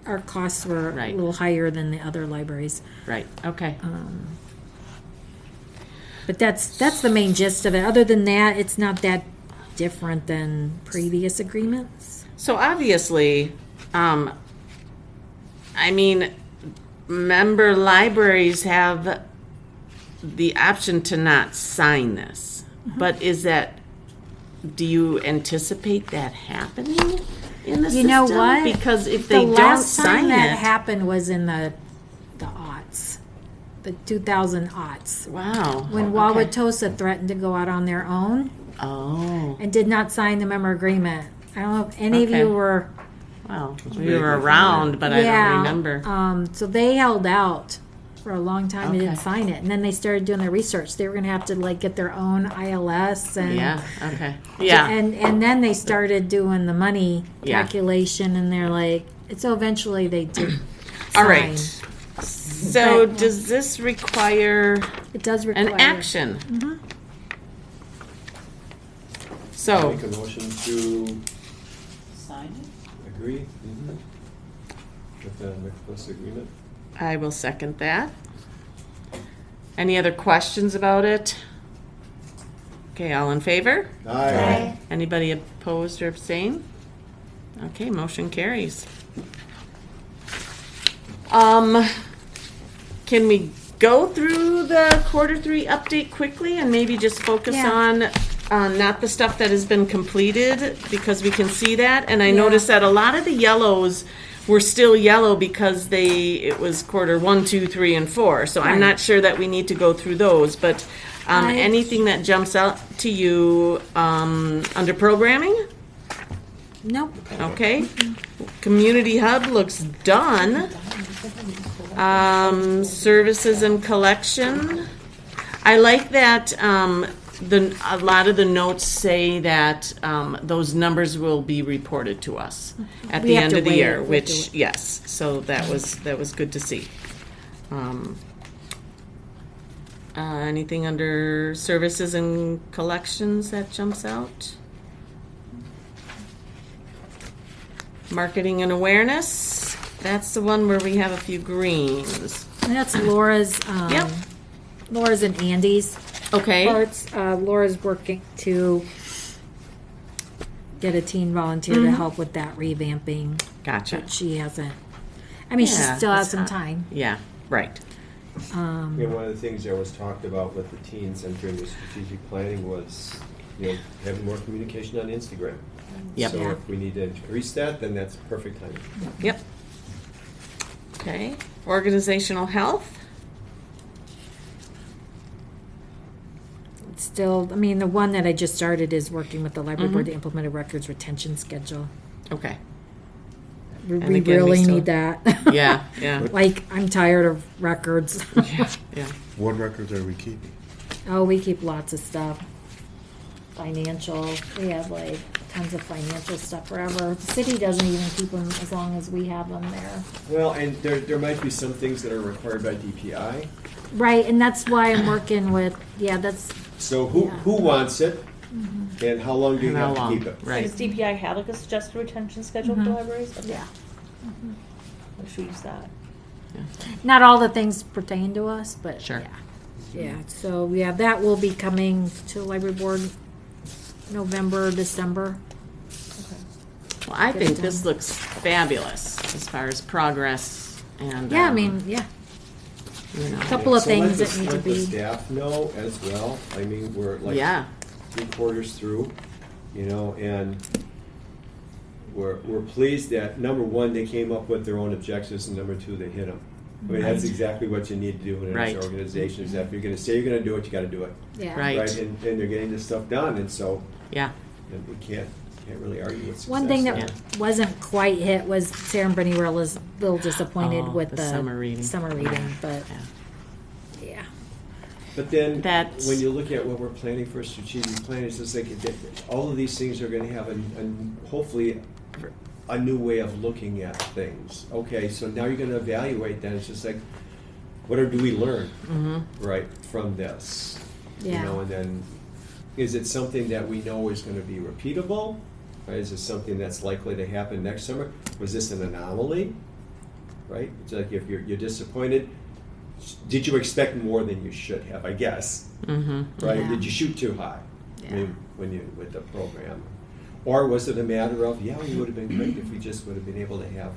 Our costs were Right. a little higher than the other libraries. Right. Okay. But that's the main gist of it. Other than that, it's not that different than previous agreements. So obviously, member libraries have the option to not sign this. But do you anticipate that happening in the system? You know what? Because if the they don't last time sign that it, happened was in the aughts, the 2000 aughts. wow. When Okay. Wauwatosa threatened to go out on their own, Oh, and did not sign the member agreement. I don't know if any of Okay. you were. well, we big were one. around, but I don't remember. So they held out for a long time. They didn't Okay. sign it, and then they started doing their research. They were going to have to like get their own ILS and Yeah, okay. Yeah, and then they started doing the money Yeah. calculation, and they're like, so eventually they did. all right. sign. So But- does this require It does require an action? Mhm. So, Make a motion to Sign it? agree with the McPlus agreement. I will second that. Any other questions about it? Okay, all in favor? Aye. Anybody opposed or abstain? Okay, motion carries. Can we go through the quarter three update quickly and maybe just focus Yeah. on not the stuff that has been completed, because we can see that? And I Yeah. noticed that a lot of the yellows were still yellow because it was quarter 1, 2, 3, and 4. So I'm Right. not sure that we need to go through those, but I- anything that jumps out to you under programming? Nope. Okay. Community Hub looks done. Services and collection. I like that a lot of the notes say that those numbers will be reported to us at We the have end to of the wait year, it, we'll which, do it. yes, so that was good to see. Anything under services and collections that jumps out? Marketing and awareness, that's the one where we have a few greens. And that's Laura's. Yep. Laura's and Andy's Okay, parts. Laura's working to get a teen volunteer Mm-hmm. to help with that revamping. gotcha. But she hasn't. I mean, she Yeah, still has it's some not- time. Yeah, right. Um, You know, one of the things that was talked about with the teens and during the strategic planning was, having more communication on Instagram. Yep. So Yeah. if we need to increase that, then that's perfect timing. Yep. Okay, organizational health, it's still, I mean, the one that I just started is working with the library board Mhm. to implement a records retention schedule. okay. We And again, we really still- need that. Yeah, yeah. Like, I'm tired of records. Yeah, yeah. What records are we keeping? Oh, we keep lots of stuff. Financial, we have like tons of financial stuff forever. The city doesn't even keep them as long as we have them there. Well, and there might be some things that are required by DPI. Right, and that's why I'm working with, that's, So who, Yeah. who wants it? And how long do you And how have to long, keep it? So right. does DPI have like a suggested retention schedule for libraries? Okay. yeah. We should use that. Not all the things pertain to us, but Sure. yeah. Yeah, so yeah, that will be coming to the library board November, December. Well, I Get think it this done. looks fabulous as far as progress and. Yeah, I mean, yeah, you know, couple of So let things the- that need to Let the be, staff know as well. I mean, we're like Yeah, 3/4 through, and we're pleased that, number one, they came up with their own objectives, and number two, they hit them. I mean, that's Right. exactly what you need to do in an Right. organization, is that if you're gonna say you're gonna do it, you gotta do it. yeah. Right. And they're getting this stuff done, and so, yeah, and we can't really argue with success. One thing there. that wasn't quite hit was Sarah and Brittany were a little disappointed Oh, with the the summer reading. but yeah. yeah. But then, That's- when you look at what we're planning for strategic planning, it's just like, all of these things are gonna have hopefully, a new way of looking at things. Okay, so now you're gonna evaluate that, it's just like, do we learn, right, from this? Yeah. You know, and then, is it something that we know is gonna be repeatable? Right, is it something that's likely to happen next summer? Was this an anomaly? Right, it's like if you're disappointed, did you expect more than you should have, I guess? Mm-hmm. Right? Yeah. Did you shoot too high? Yeah. With the program? Or was it a matter of, yeah, it would have been great if we just would have been able to have,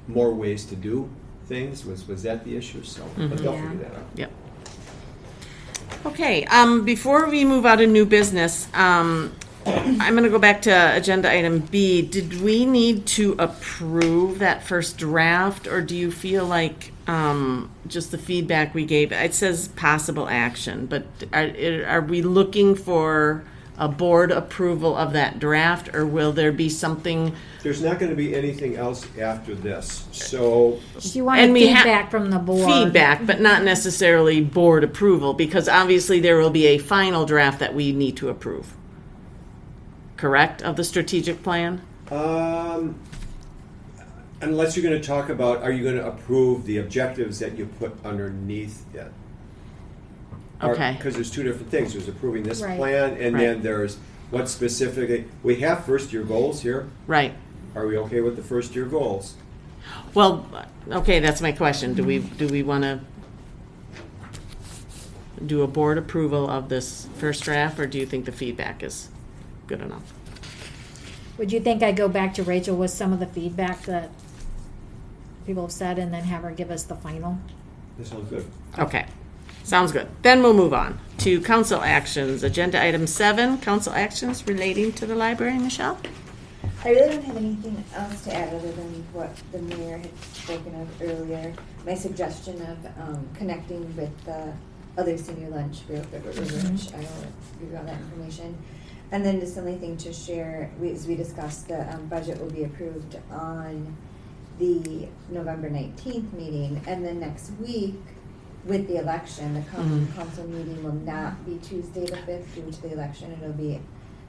more ways to do things? Was that the issue? So, but they'll Yeah. figure that out. Yep. Okay, before we move out of new business, I'm gonna go back to agenda item B. Did we need to approve that first draft, or do you feel like just the feedback we gave. It says possible action, but are we looking for a board approval of that draft, or will there be something? There's not going to be anything else after this, so She wanted And we ha- feedback from the board. Feedback, but not necessarily board approval, because obviously there will be a final draft that we need to approve. Correct, of the strategic plan? unless you're going to talk about, are you going to approve the objectives that you put underneath it? Okay. Because there's two different things. There's approving this Right. plan, and Right. then there's what specifically, we have first-year goals here. Right. Are we okay with the first-year goals? Well, okay, that's my question. Do we want to do a board approval of this first draft, or do you think the feedback is good enough? Would you think I'd go back to Rachel with some of the feedback that people have said and then have her give us the final? This sounds good. Okay, sounds good. Then we'll move on to council actions. Agenda item 7, council actions relating to the library. Michelle? I really don't have anything else to add other than what the mayor had spoken of earlier. My suggestion of connecting with the other senior lunch group at River Ridge. I will give you all that information. And then just the only thing to share, as we discussed, the budget will be approved on the November 19th meeting. And then next week, with the election, the common council meeting will not be Tuesday the 5th due to the election. It'll be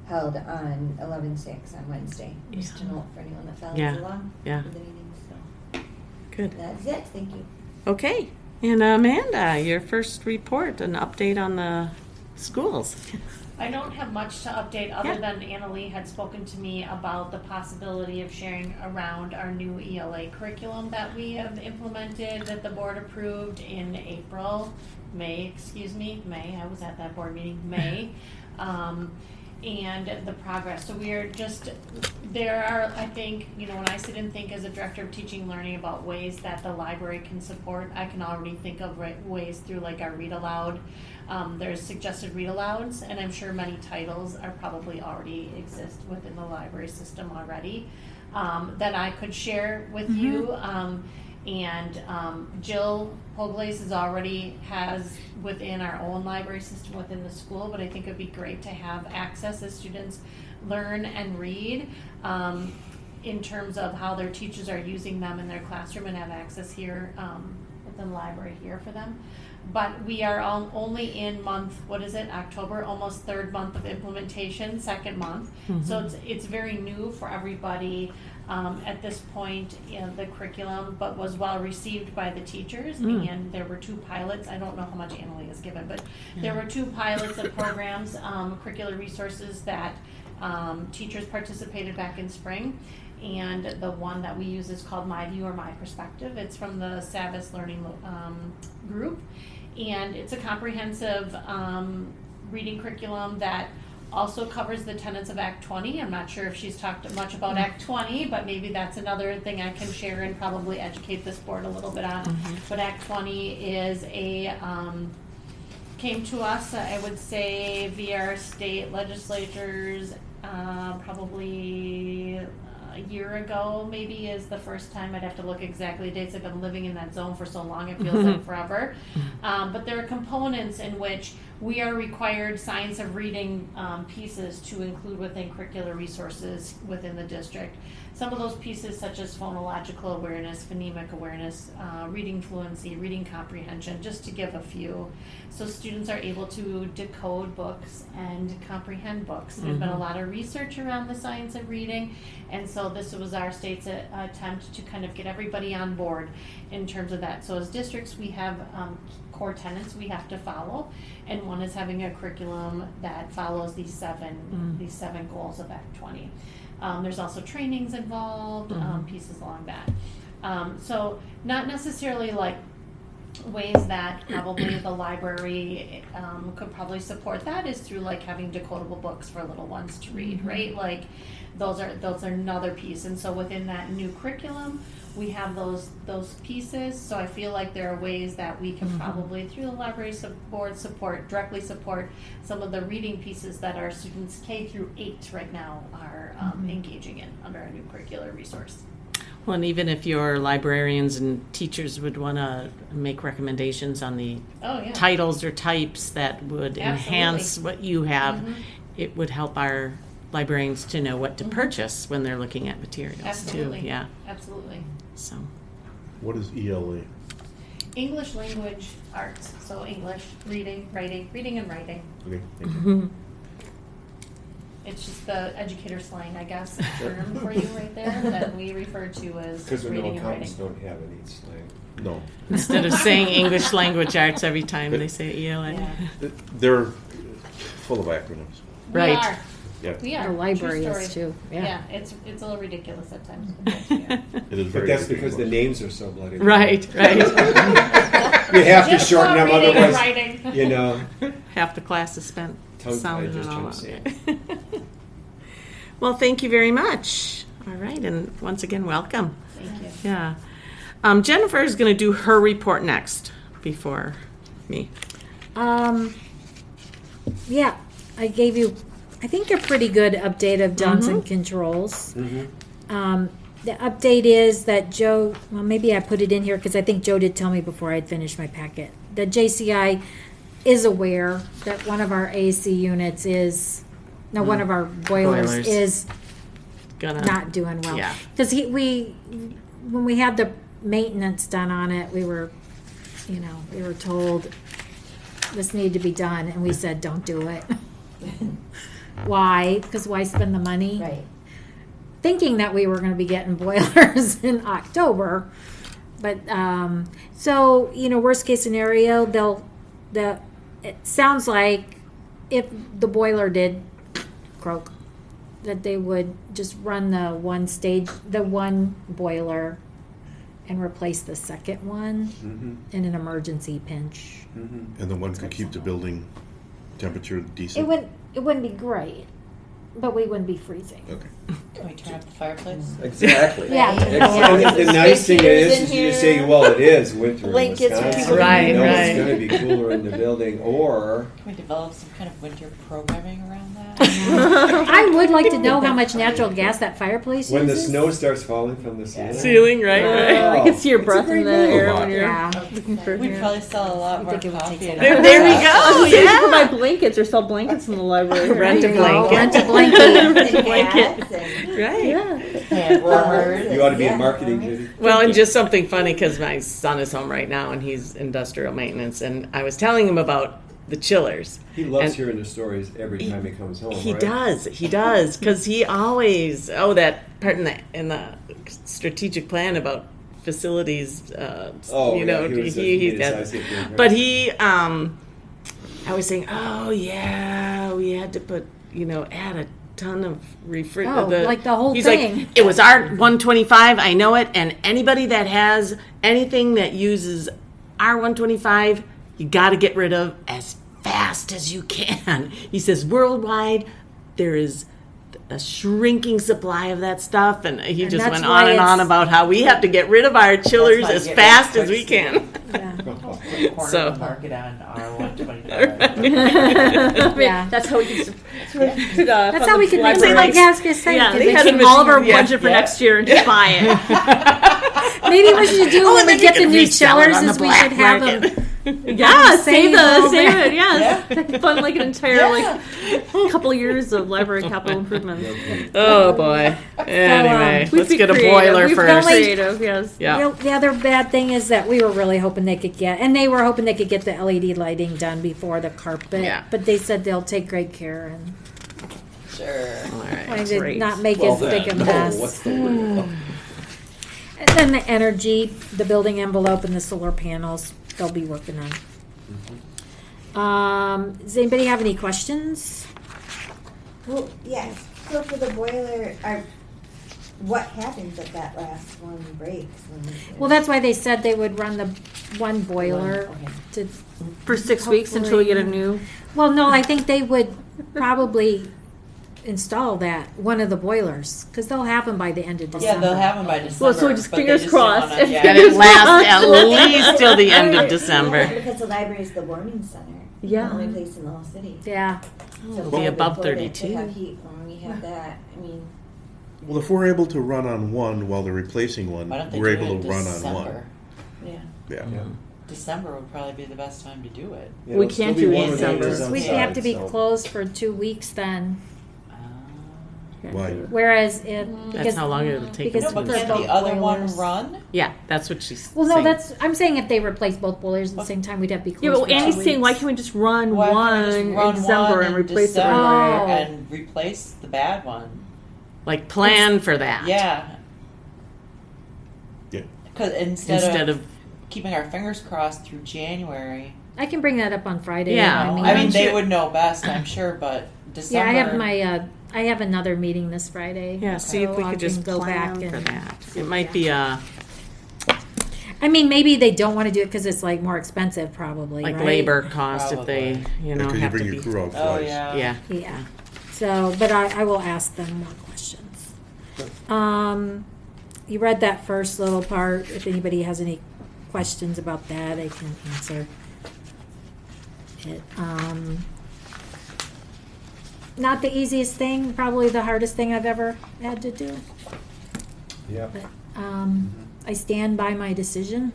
held on 11/6 on Wednesday. Just to note for anyone that follows Yeah. along Yeah. with the meeting. So Good. that's it. Thank you. Okay. And Amanda, your first report, an update on the schools. I don't have much to update other Yeah. than Annalee had spoken to me about the possibility of sharing around our new ELA curriculum that we have implemented, that the board approved in May, I was at that board meeting, May. And the progress. So we are just, there are, I think, when I sit and think as a director of teaching and learning about ways that the library can support, I can already think of ways through like our read aloud. There's suggested read alouds, and I'm sure many titles are probably already exist within the library system already, that I could share with you. And Jill Poglace has within our own library system within the school, but I think it'd be great to have access as students learn and read in terms of how their teachers are using them in their classroom, and have access here within the library here for them. But we are only in October, almost third month of implementation, second month. So it's very new for everybody at this point in the curriculum, but was well received by the teachers. And there were 2 pilots. I don't know how much Annalee has given, but there were 2 pilots of programs, curricular resources that teachers participated back in spring. And the one that we use is called My View or My Perspective. It's from the Savvis Learning group. And it's a comprehensive reading curriculum that also covers the tenets of Act 20. I'm not sure if she's talked much about Act 20, but maybe that's another thing I can share and probably educate this board a little bit on. But Act 20 is came to us, I would say, via our state legislatures probably a year ago, maybe, is the first time. I'd have to look exactly dates. I've been living in that zone for so long, it feels like forever. But there are components in which we are required science of reading pieces to include within curricular resources within the district. Some of those pieces, such as phonological awareness, phonemic awareness, reading fluency, reading comprehension, just to give a few. So students are able to decode books and comprehend books. There's been a lot of research around the science of reading, and so this was our state's attempt to kind of get everybody on board in terms of that. So as districts, we have core tenets we have to follow, and one is having a curriculum that follows these seven goals of Act 20. There's also trainings involved, pieces along that. So not necessarily like ways that probably the library could probably support that is through like having decodable books for little ones to read, right? Like those are another piece. And so within that new curriculum, we have those pieces. So I feel like there are ways that we can probably, through the library board, directly support some of the reading pieces that our students K through 8 right now are engaging in under our new curricular resource. Well, and even if your librarians and teachers would want to make recommendations on the Oh, yeah. titles or types that would enhance what you have, it would help our librarians to know what to purchase when they're looking at materials Absolutely. too. Yeah. Absolutely. So What is ELA? English language arts. So English, reading and writing. Okay, thank you. It's just the educator slang, I guess, term for you right there that we refer to as Because we know reading and accountants writing. don't have any slang. No. instead of saying English language arts every time they say ELA. Yeah. They're full of acronyms. Right. We are. Yeah. We are. The library True is story. too, yeah. It's a little ridiculous at times. Yeah. It is But very that's difficult. because the names are so bloody. Right, right. You have to Just shorten call them, reading and otherwise, writing. you know. Half the class is spent Tongue-tied sounding just it all trying out. to say Well, thank you very much. All right, and once again, welcome. Thank you. Yeah. Jennifer is going to do her report next before me. Yeah, I gave you, I think, a pretty good update of Johnson Controls. The update is that Joe, well, maybe I put it in here because I think Joe did tell me before I'd finished my packet, that JCI is aware that one of our AC units is, no, one of our boilers Boilers. is Gonna not doing well. Yeah. Because when we had the maintenance done on it, we were told this needed to be done, and we said, don't do it. Why? Because why spend the money? Right. Thinking that we were going to be getting boilers in October. But, so, worst case scenario, it sounds like if the boiler did croak, that they would just run the one boiler and replace the second one in an emergency pinch. And the one could keep the building temperature decent. It wouldn't be great, but we wouldn't be freezing. Okay. Can we turn up the fireplace? Exactly. Yeah. And the nice thing is in you here. say, well, it is winter in Blankets for Wisconsin. people. Right, You know right. it's going to be cooler in the building, or Can we develop some kind of winter programming around that? I would like to know how much natural gas that fireplace when the uses. snow starts falling from the ceiling. Ceiling, right? Oh, I can see your it's a breath great in the move. air when you're Yeah. looking for. We'd probably sell a lot I more think it would coffee. take and some- There we go. Oh, yeah. You can buy Yeah. blankets or sell blankets in the library. Rent a There you go. blanket. Rent a blanket. And Blanket. hats and- Right. Yeah. hand warmers. You ought to be Yeah. in marketing, Judy. Well, and just something funny because my son is home right now and he's industrial maintenance, and I was telling him about the chillers. He loves And hearing the stories every time he comes home. He right? does, because he always that part in the strategic plan about facilities. Oh, you yeah, know, he was he a does. decisive thinker. But he, I was saying, oh yeah, we had to put, add a ton of Oh, like the whole he's thing. like, it was our 125. I know it, and anybody that has anything that uses our 125, you got to get rid of as fast as you can. He says worldwide there is a shrinking supply of that stuff, and he And just that's went why on and on it's- about how we have to get rid of our chillers why you as get fast rid as of we can. Yeah. Corner So- of the market on R125. Yeah. That's how we can. That's how we can make library. like Haskell said. Yeah, we they can had make all of our yeah, budget for yeah. next year and just buy it. Maybe what we should do Oh, when and we then get you the can new resell it chillers on the is we black should have market. them. Yeah, Save save it. Yes, fund like an entire Yeah. couple years of library capital improvements. Oh boy. Anyway, We'd let's be get a creative. boiler We've first. been creative, yes. Yeah. The other bad thing is that we were really hoping they could get the LED lighting done before the carpet. Yeah. But they said they'll take great care and Sure. All right. trying to Great. not make Well, as big a then, mess. what's the word? And then the energy, the building envelope, and the solar panels, they'll be working on. Does anybody have any questions? Well, yes, so for the boiler, what happens if that last one breaks? Well, that's why they said they would run the one boiler Okay. to. For 6 weeks until we get a new. Well, no, I think they would probably install one of the boilers, because they'll have them by the end of December. Yeah, they'll have them by December. Well, so just but they fingers don't crossed. wanna- If yeah. And it lasts at least till the end of December. Because the library is the warming center. Yeah. The only place in the whole city. Yeah. So It'll it's be hard to above afford it 32. To have heat when we have that, I mean, Well, if we're able to run on one while they're replacing one, Why don't they we're do it able in to run on one. December? Yeah. Yeah. Yeah. December would probably be the best time to do it. Yeah, We it'll still can't be do warmer December. days We'd outside, have to be so- closed for 2 weeks then, Why? whereas it, That's because. how long it'll take. because No, them but to for can install. the other one boilers. run? Yeah, that's what she's Well, no, saying. that's, I'm saying if they replace both boilers at the same time, we'd have to be Yeah, closed but for 2 Annie's saying, why weeks. can't we just run Why one can't we just run in December one and in replace December it? Oh. and replace the bad one? Like plan for that. Yeah, Yeah. because instead Instead of of keeping our fingers crossed through January. I can bring that up on Friday. Yeah. I I mean, mean, they sure. would know best, I'm sure, but December. Yeah, I have my, I have another meeting this Friday. yeah, see if so we I could just can go back plan for and- that. It might be a I mean, maybe they don't want to do it because it's like more expensive, probably. like right? labor cost if they, Probably. you know, Because you have bring to your be. crew out twice. Oh yeah. Yeah. Yeah. So, but I will ask them more questions. You read that first little part. If anybody has any questions about that, I can answer it. Not the easiest thing, probably the hardest thing I've ever had to do. Yeah. But I stand by my decision.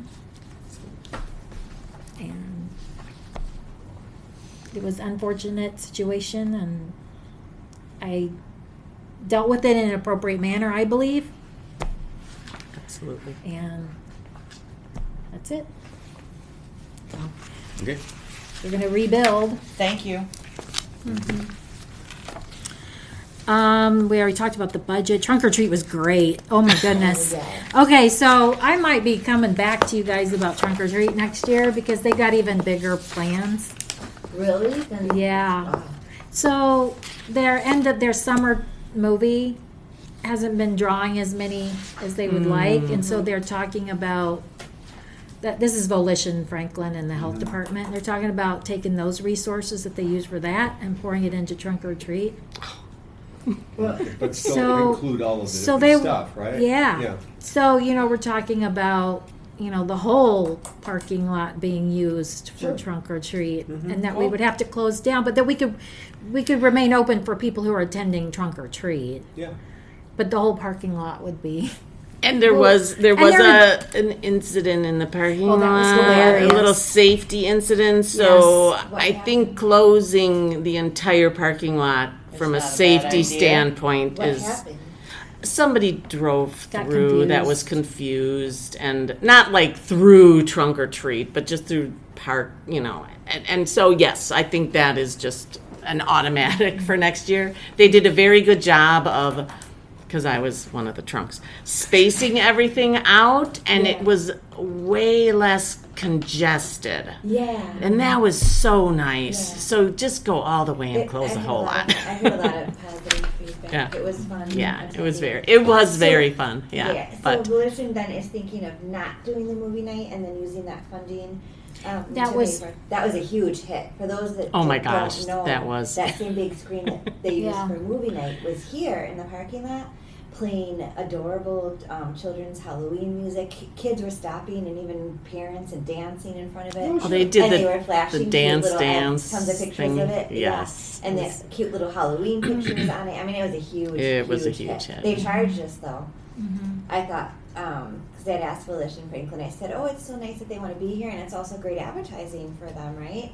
And it was an unfortunate situation, and I dealt with it in an appropriate manner, I believe. Absolutely. And that's it. So Okay. we're going to rebuild. Thank you. We already talked about the budget. Trunk or treat was great. Oh my goodness. Yeah. Okay, so I might be coming back to you guys about trunk or treat next year because they got even bigger plans. Really? Then, Yeah. wow. So their summer movie hasn't been drawing as many as they would like, and so they're talking about that. This is Volition Franklin and the health department. They're talking about taking those resources that they use for that and pouring it into trunk or treat. But still So- include all of the so different they- stuff, right? Yeah. Yeah. So, we're talking about, the whole parking lot being used for trunk or treat, and that we would have to close down, but that we could remain open for people who are attending trunk or treat, Yeah. but the whole parking lot would be. And there Well, was and an incident in the parking Oh, that was lot, hilarious. a little safety incident. So Yes. What I think happened? closing the entire parking lot from a not a bad safety idea. standpoint What is happened? somebody drove Got through that confused. was confused, and not like through trunk or treat, but just through park, and so yes, I think that is just an automatic for next year. They did a very good job of, because I was one of the trunks, spacing everything out, and it Yeah. was way less congested. Yeah. And that was so nice. Yeah. So just go all the way and It- close I the heard whole a lot. I heard a lot of positive feedback. Yeah. It was fun. Yeah, it was attending. very So- fun. Yeah, So but Volition then is thinking of not doing the movie night and then using that funding. That to was- pay for- that was a huge hit for those that Oh my don't gosh, know, that was- that same big screen that they used Yeah. for movie night was here in the parking lot playing adorable children's Halloween music. Kids were stopping and even parents and dancing in front of it. Oh, they did and the- they were flashing the cute dance little, dance tons of pictures thing. of it. Yes. Yeah. And the cute little Halloween pictures on it. I mean, it was a huge. It was a huge hit. They charged us though. I thought, because I'd asked Volition Franklin, I said, oh, it's so nice that they want to be here, and it's also great advertising for them, right?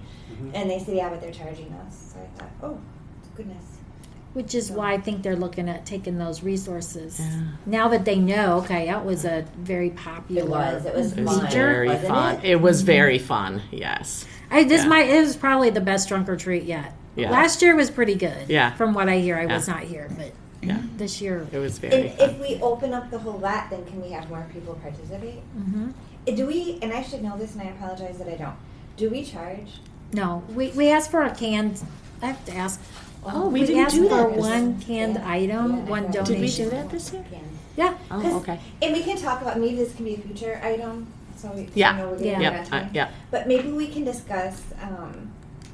And they said, yeah, but they're charging us. So I thought, oh, goodness. Which is why I think they're looking at taking those resources. Yeah. Now that they know, okay, that was a very popular. It was it was fun, very wasn't fun. it? It was very fun. Yes. It Yeah. was probably the best trunk or treat yet. Yeah. Last year was pretty good. Yeah. From what I hear, I Yeah. was not here, but Yeah. this year. It was very And fun. if we open up the whole lot, then can we have more people participate? Mhm. Do we, and I should know this and I apologize that I don't, do we charge? No, we asked for a canned. I have to ask. Oh, we didn't asked do for that this one canned Yeah. item, Yeah, I one thought- Did we donation. do that this year? Yeah. Oh, okay. And we can talk about, maybe this can be a future item, so we Yeah. know we're Yeah. getting Yep. that time. Yeah. But maybe we can discuss,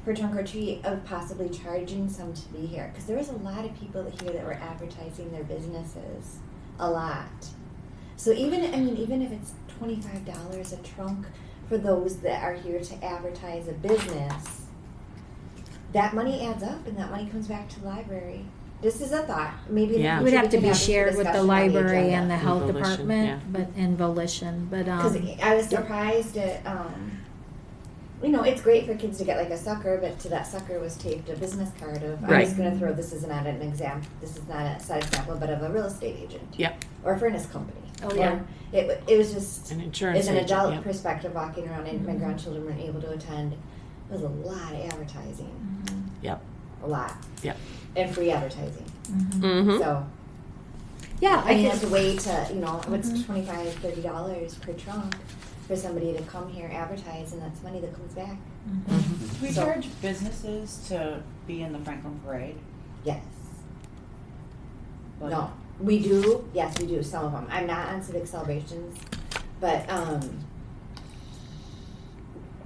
for trunk or treat, of possibly charging some to be here, because there was a lot of people here that were advertising their businesses, a lot. So even if it's $25 a trunk for those that are here to advertise a business, that money adds up and that money comes back to the library. This is a thought. Maybe in the Yeah. It future would we have to can be have this shared with the discussion on library agenda. and the health Volition, department, yeah. but in Volition, but, Because I was surprised at, you know, it's great for kids to get like a sucker, but to that sucker was taped a business card of, I'm Right. just gonna throw, this is not an this is not a side example, but of a real estate agent. Yep. Or a furnace company. Oh, yeah. Or it was just, An insurance as an agent, adult yep. perspective, walking around and my grandchildren weren't able to attend, it was a lot of advertising. Yep. A lot. Yep. And free advertising. Mm-hmm. So, yeah, and you I have could, to wait to, you know, what's $25, $30 per trunk for somebody to come here, advertise, and that's money that comes back. Do we So- charge businesses to be in the Franklin Parade? Yes. Like- No, we do. Yes, we do. Some of them. I'm not on civic celebrations, but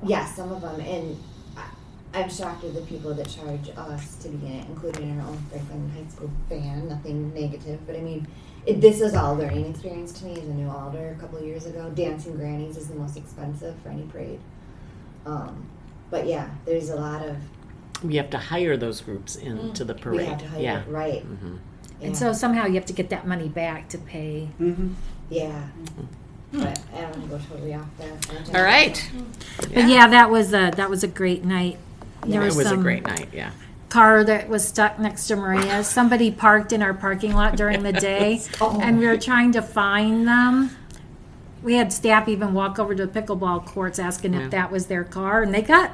yes, some of them. And I'm shocked at the people that charge us to be in it, including our own Franklin High School band. Nothing negative, but I mean, this is all learning experience to me as a new alder. A couple of years ago, Dancing Grannies is the most expensive for any parade. But yeah, there's a lot of We have to hire those groups into the parade. we have to hire Yeah. right. Mhm. Yeah. and so somehow you have to get that money back to pay. Yeah. But I don't want to go totally off the. All right. But yeah, that was a great night. There It was was a some great night, yeah. car that was stuck next to Maria's. Somebody parked in our parking lot during the day, and we were trying to find them. We had staff even walk over to the pickleball courts asking Yeah. if that was their car, and they got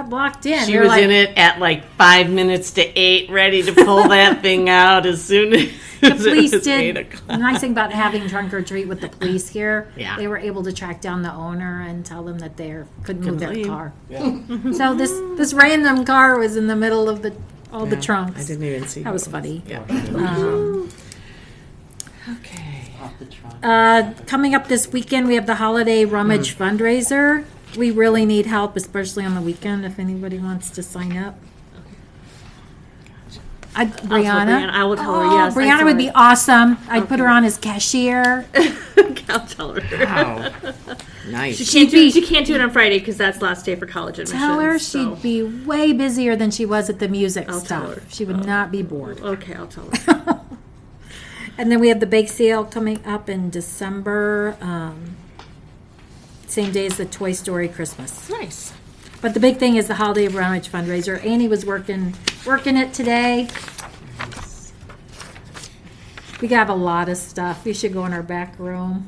blocked in. She They were was like, in it at like 5 minutes to 8, ready to pull that thing out as soon as The it police was did. 8 The o'clock. nice thing about having trunk or treat with the police here, Yeah. they were able to track down the owner and tell them that they couldn't move their leave. car. Yeah. So this random car was in the middle of all the Yeah, trunks. I didn't even see That was those. funny. Yeah. Okay. Off the trunk. Coming up this weekend, we have the Holiday Rummage fundraiser. We really need help, especially on the weekend, if anybody wants to sign up. Brianna? I will tell her, Oh, yes. I Brianna saw would be it. awesome. I'd put her on as cashier. I'll tell her. Wow. Nice. She can't do it on Friday because that's last day for college admissions. Tell her so- she'd be way busier than she was at the music I'll tell stuff. her. She would not be bored. Okay, I'll tell her. And then we have the bake sale coming up in December, same day as the Toy Story Christmas. Nice. But the big thing is the Holiday Rummage fundraiser. Annie was working it today. We have a lot of stuff. We should go in our back room.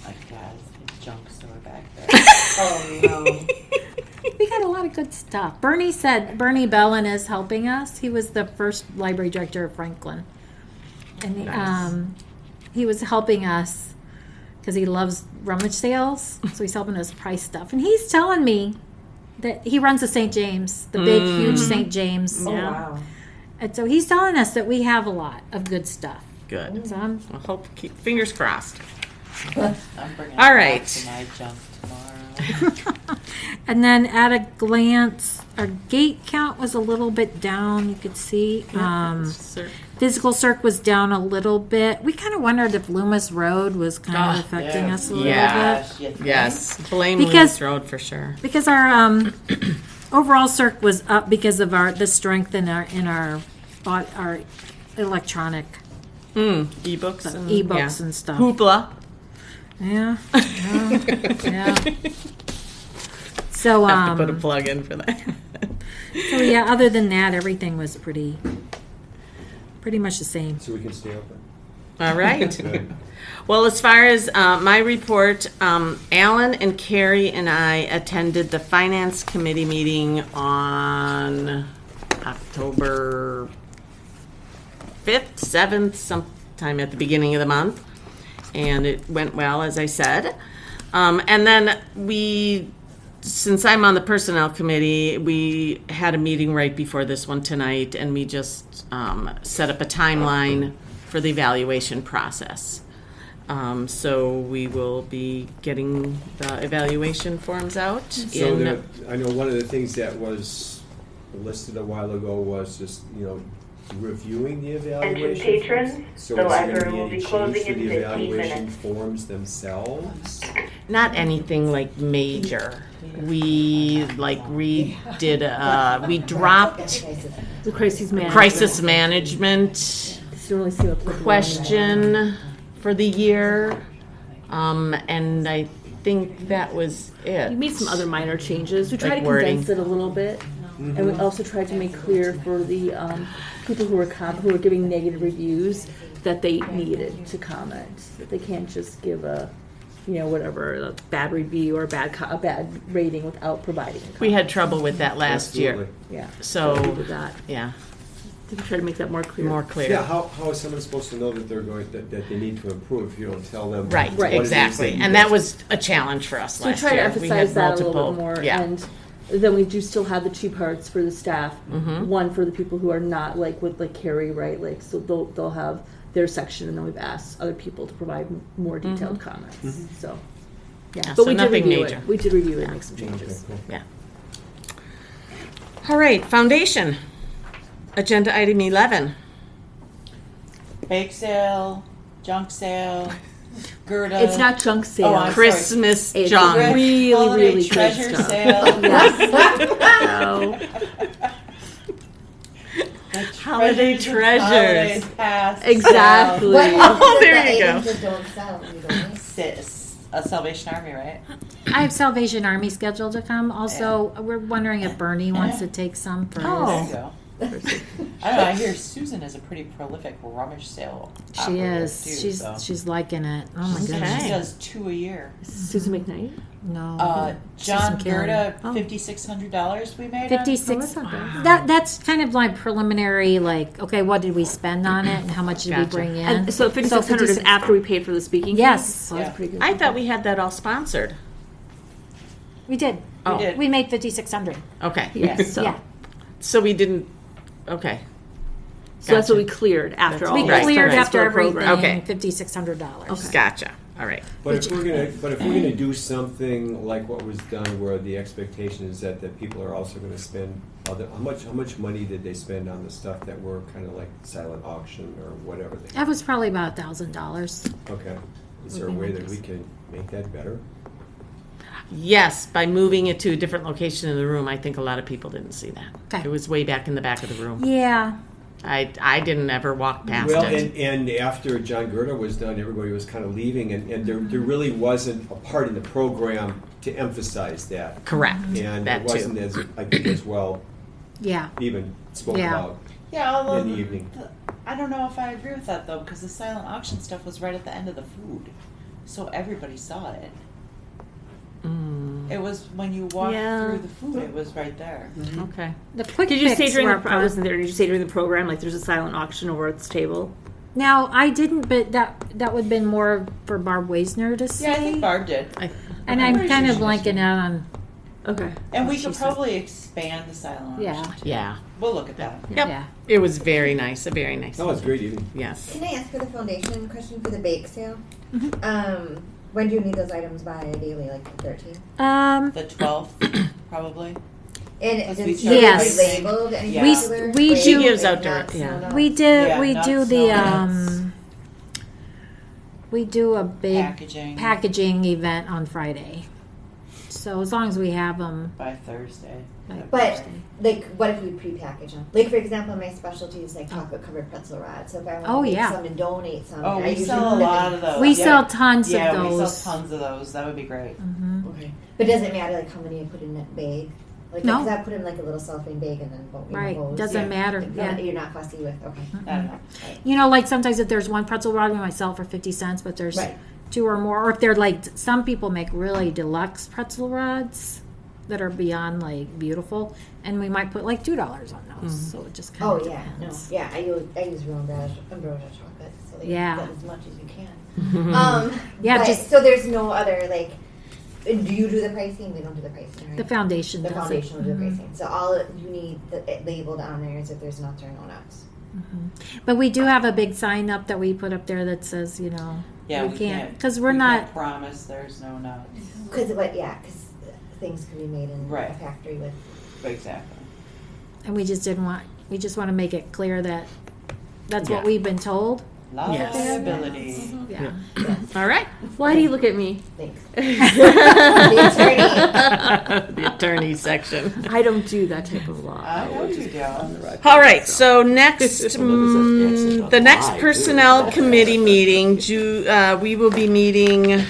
Like guys, the junk store back there. Oh no. We got a lot of good stuff. Bernie Bellin is helping us. He was the first library director of Franklin. And Nice. he was helping us because he loves rummage sales. So he's helping us price stuff. And he's telling me that he runs the St. James, the big, huge St. James. Oh wow. And so he's telling us that we have a lot of good stuff. Good. So I'm I hope, fingers crossed. I'm bringing All it right. back to my junk tomorrow. And then at a glance, our gate count was a little bit down. You could see. Physical circ was down a little bit. We kind of wondered if Loomis Road was kind of affecting yeah. us a little Yeah. bit. Gosh, you think? Yes. Blame Because- Lewis Road for sure. Because our overall circ was up because of the strength in our electronic E-books. And, ebooks yeah. and stuff. Hoopla. Yeah. Yeah. So Have to put a plug in for that. so yeah, other than that, everything was pretty much the same. So we can stay open. All right. Well, as far as my report, Alan and Carrie and I attended the Finance Committee meeting on October 5th, 7th, sometime at the beginning of the month. And it went well, as I said. And then since I'm on the Personnel Committee, we had a meeting right before this one tonight, and we just set up a timeline for the evaluation process. So we will be getting the evaluation forms out. So I know one of the things that was listed a while ago was just, reviewing the evaluation. patrons, So the is there library gonna will be be any closing change to in the 15 evaluation minutes. forms themselves? Not anything like major. We we like redid, we dropped The crisis management. crisis management Doesn't really seem applicable question for the year. And I think that was anymore. We it. made some other minor changes. We tried Like to wording. condense it a little bit, and we also tried to make clear for the people who were giving negative reviews that they needed to comment. That they can't just give a, whatever, a bad review or a bad rating without providing a comment. We had trouble with that last year. Absolutely. Yeah. So, We did that. yeah, I think we tried to make that more clear. more clear. Yeah, how is someone supposed to know that that they need to improve if you don't tell them? Right, what it is exactly. you And do? that was a challenge for us So we last try to year. emphasize that a little bit more, Yeah. and then we do still have the two parts for the staff. Mhm. One for the people who are not with Carrie, right? Like, so they'll have their section, and then we've asked other people to provide more detailed comments. So, yeah, Yeah, but so we did nothing review major. it. We did review it and make some Okay, changes. cool. Yeah. All right, foundation. Agenda item 11. Bake sale, junk sale, Gerda. It's not junk sale. Oh, I'm Christmas It's junk. really, Holiday really good treasure stuff. sale. Yes. The Holiday treasures of treasures. holidays past. Exactly. What Oh, happens there if the you go. items that don't sell? You don't miss? A Salvation Army, right? I have Salvation Army scheduled to come. Also, we're wondering if Bernie wants to take some for Oh. his. There you go. I don't know. I hear Susan is a pretty prolific rummage sale. She operator, is. too, so. She's liking it. Oh my Okay. goodness. She does 2 a year. Susan McKnight. No. John Susan Kelly. Gerda, Oh. $5,600 we made. 56. Oh, that's not bad. That's kind of like preliminary, like, okay, what did we spend on it and how much did we Gotcha. bring in? And so 5,600 is 56 after we paid for the speaking. Yes. Fee? So that's Yeah. pretty good. I thought we had that all sponsored. We did. Oh, did. We made 5,600. okay. Yes. So, Yeah. So we didn't, okay. so that's what we Gotcha. cleared after That's all. We the Right. cleared expenses after for the everything program. Okay. $5,600. Okay. Gotcha. All right. But if we're gonna do something like what was done, where the expectation is that people are also gonna spend how much money did they spend on the stuff that were kind of like silent auction or whatever? That was probably about $1,000. Okay. Is there a way that we can make that better? Yes, by moving it to a different location in the room, I think a lot of people didn't see that. Okay. It was way back in the back of the room. Yeah. I didn't ever walk past Well, it. and after John Gerda was done, everybody was kind of leaving, and there really wasn't a part in the program to emphasize that. Correct. And That it wasn't too. as, I think, as well Yeah. even spoken Yeah. about Yeah, although in the evening. I don't know if I agree with that though, because the silent auction stuff was right at the end of the food, so everybody saw it. Mm, It was when you walked Yeah. through the food, it was right there. okay. The quick Did you say fix during were the? I wasn't there. Did you say during the program, like there's a silent auction over at this table? Now, I didn't, but that would have been more for Barb Weisner to say. Yeah, I think Barb did. And I'm I'm pretty kind sure of she blanking out on, Okay. And we She could said- probably expand the silent auction. yeah. Yeah. We'll look at that. Yep. Yeah. It was very nice. A very nice. That was great evening. Yes. Can I ask for the foundation question for the bake sale? Mm-hmm. When do you need those items by ideally, like the 13th? The 12th, probably. And Because is we it Yes. labeled any Yeah. particular? We Like, do- She gives like out nuts, yeah. no nuts? We did, Yeah, we nuts, do no the, nuts. we do a big Packaging packaging event on Friday. So as long as we have them. by Thursday. But like, what if we pre-package them? Like, for example, my specialty is like chocolate covered pretzel rods. So if I want to Oh, make yeah. some and donate some, Oh, I we usually sell a put them lot in- of those. We Yeah. sell tons Yeah, of we those. sell tons of those. That would be great. Mhm. Okay, but does it matter like how many I put in that bag? Like, No. because I put in like a little cellophane bag and then Right, hose. doesn't Yeah. matter. Like, Yeah. You're not fussy with, okay. I don't know. You know, like sometimes if there's one pretzel rod, we might sell for 50 cents, but there's Right. two or more. Or if they're like, some people make really deluxe pretzel rods that are beyond like beautiful, and we might put like $2 on those. So it just kind Oh of yeah, no, depends. yeah. I use real ambrosia chocolate, so they Yeah. get as much as you can. Yeah, but, just- so there's no other like. Do you do the pricing? We don't do the pricing, right? The foundation The does foundation will it. do the Mhm. pricing. So all you need it labeled on there is if there's nuts or no nuts. But we do have a big sign up that we put up there that says, you know, Yeah, we can't, because we we're not, can't promise there's no nuts. Because things can be made in Right. a factory with. Exactly. and we just didn't want, we just want to make it clear that that's what Yeah. we've been told. Liability. Yeah. All right. Why do you look at me? Thanks. The attorney section. I don't do that type of law. I know you don't. All right, so next, the next personnel committee meeting, we will be meeting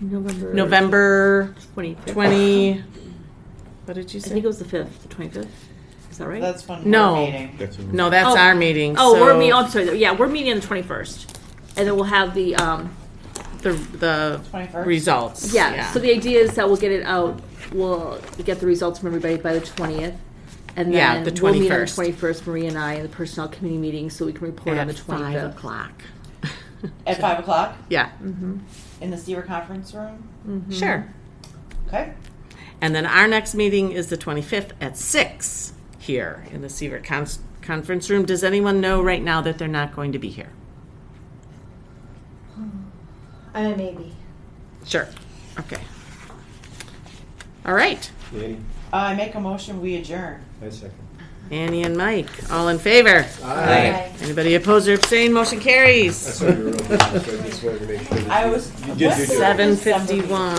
November 25th. what did you I say? think it was the 5th, the 25th. Is that right? That's when No. we're meeting. No, that's our meeting. Oh, so we're meeting. I'm sorry. Yeah, we're meeting on the 21st, and then we'll have the the 21st? results. yeah. So the idea is that we'll get it out. We'll get the results from everybody by the 20th, and then Yeah, the we'll meet on the 21st. 21st, Maria and I, in the personnel committee meeting, so we can report on the at 25th. 5:00. At 5 o'clock Yeah, in the Seaver conference room? sure. Okay. And then our next meeting is the 25th at 6 here in the Seaver conference room. Does anyone know right now that they're not going to be here? Maybe. Sure. Okay. All right. Annie, I make a motion, we adjourn. I second. Annie and Mike, all in favor? Aye. Anybody opposed or abstained? Motion carries. That's what you were, so I just wanted to make sure that I you- was. you did your what's job. the December 7:51.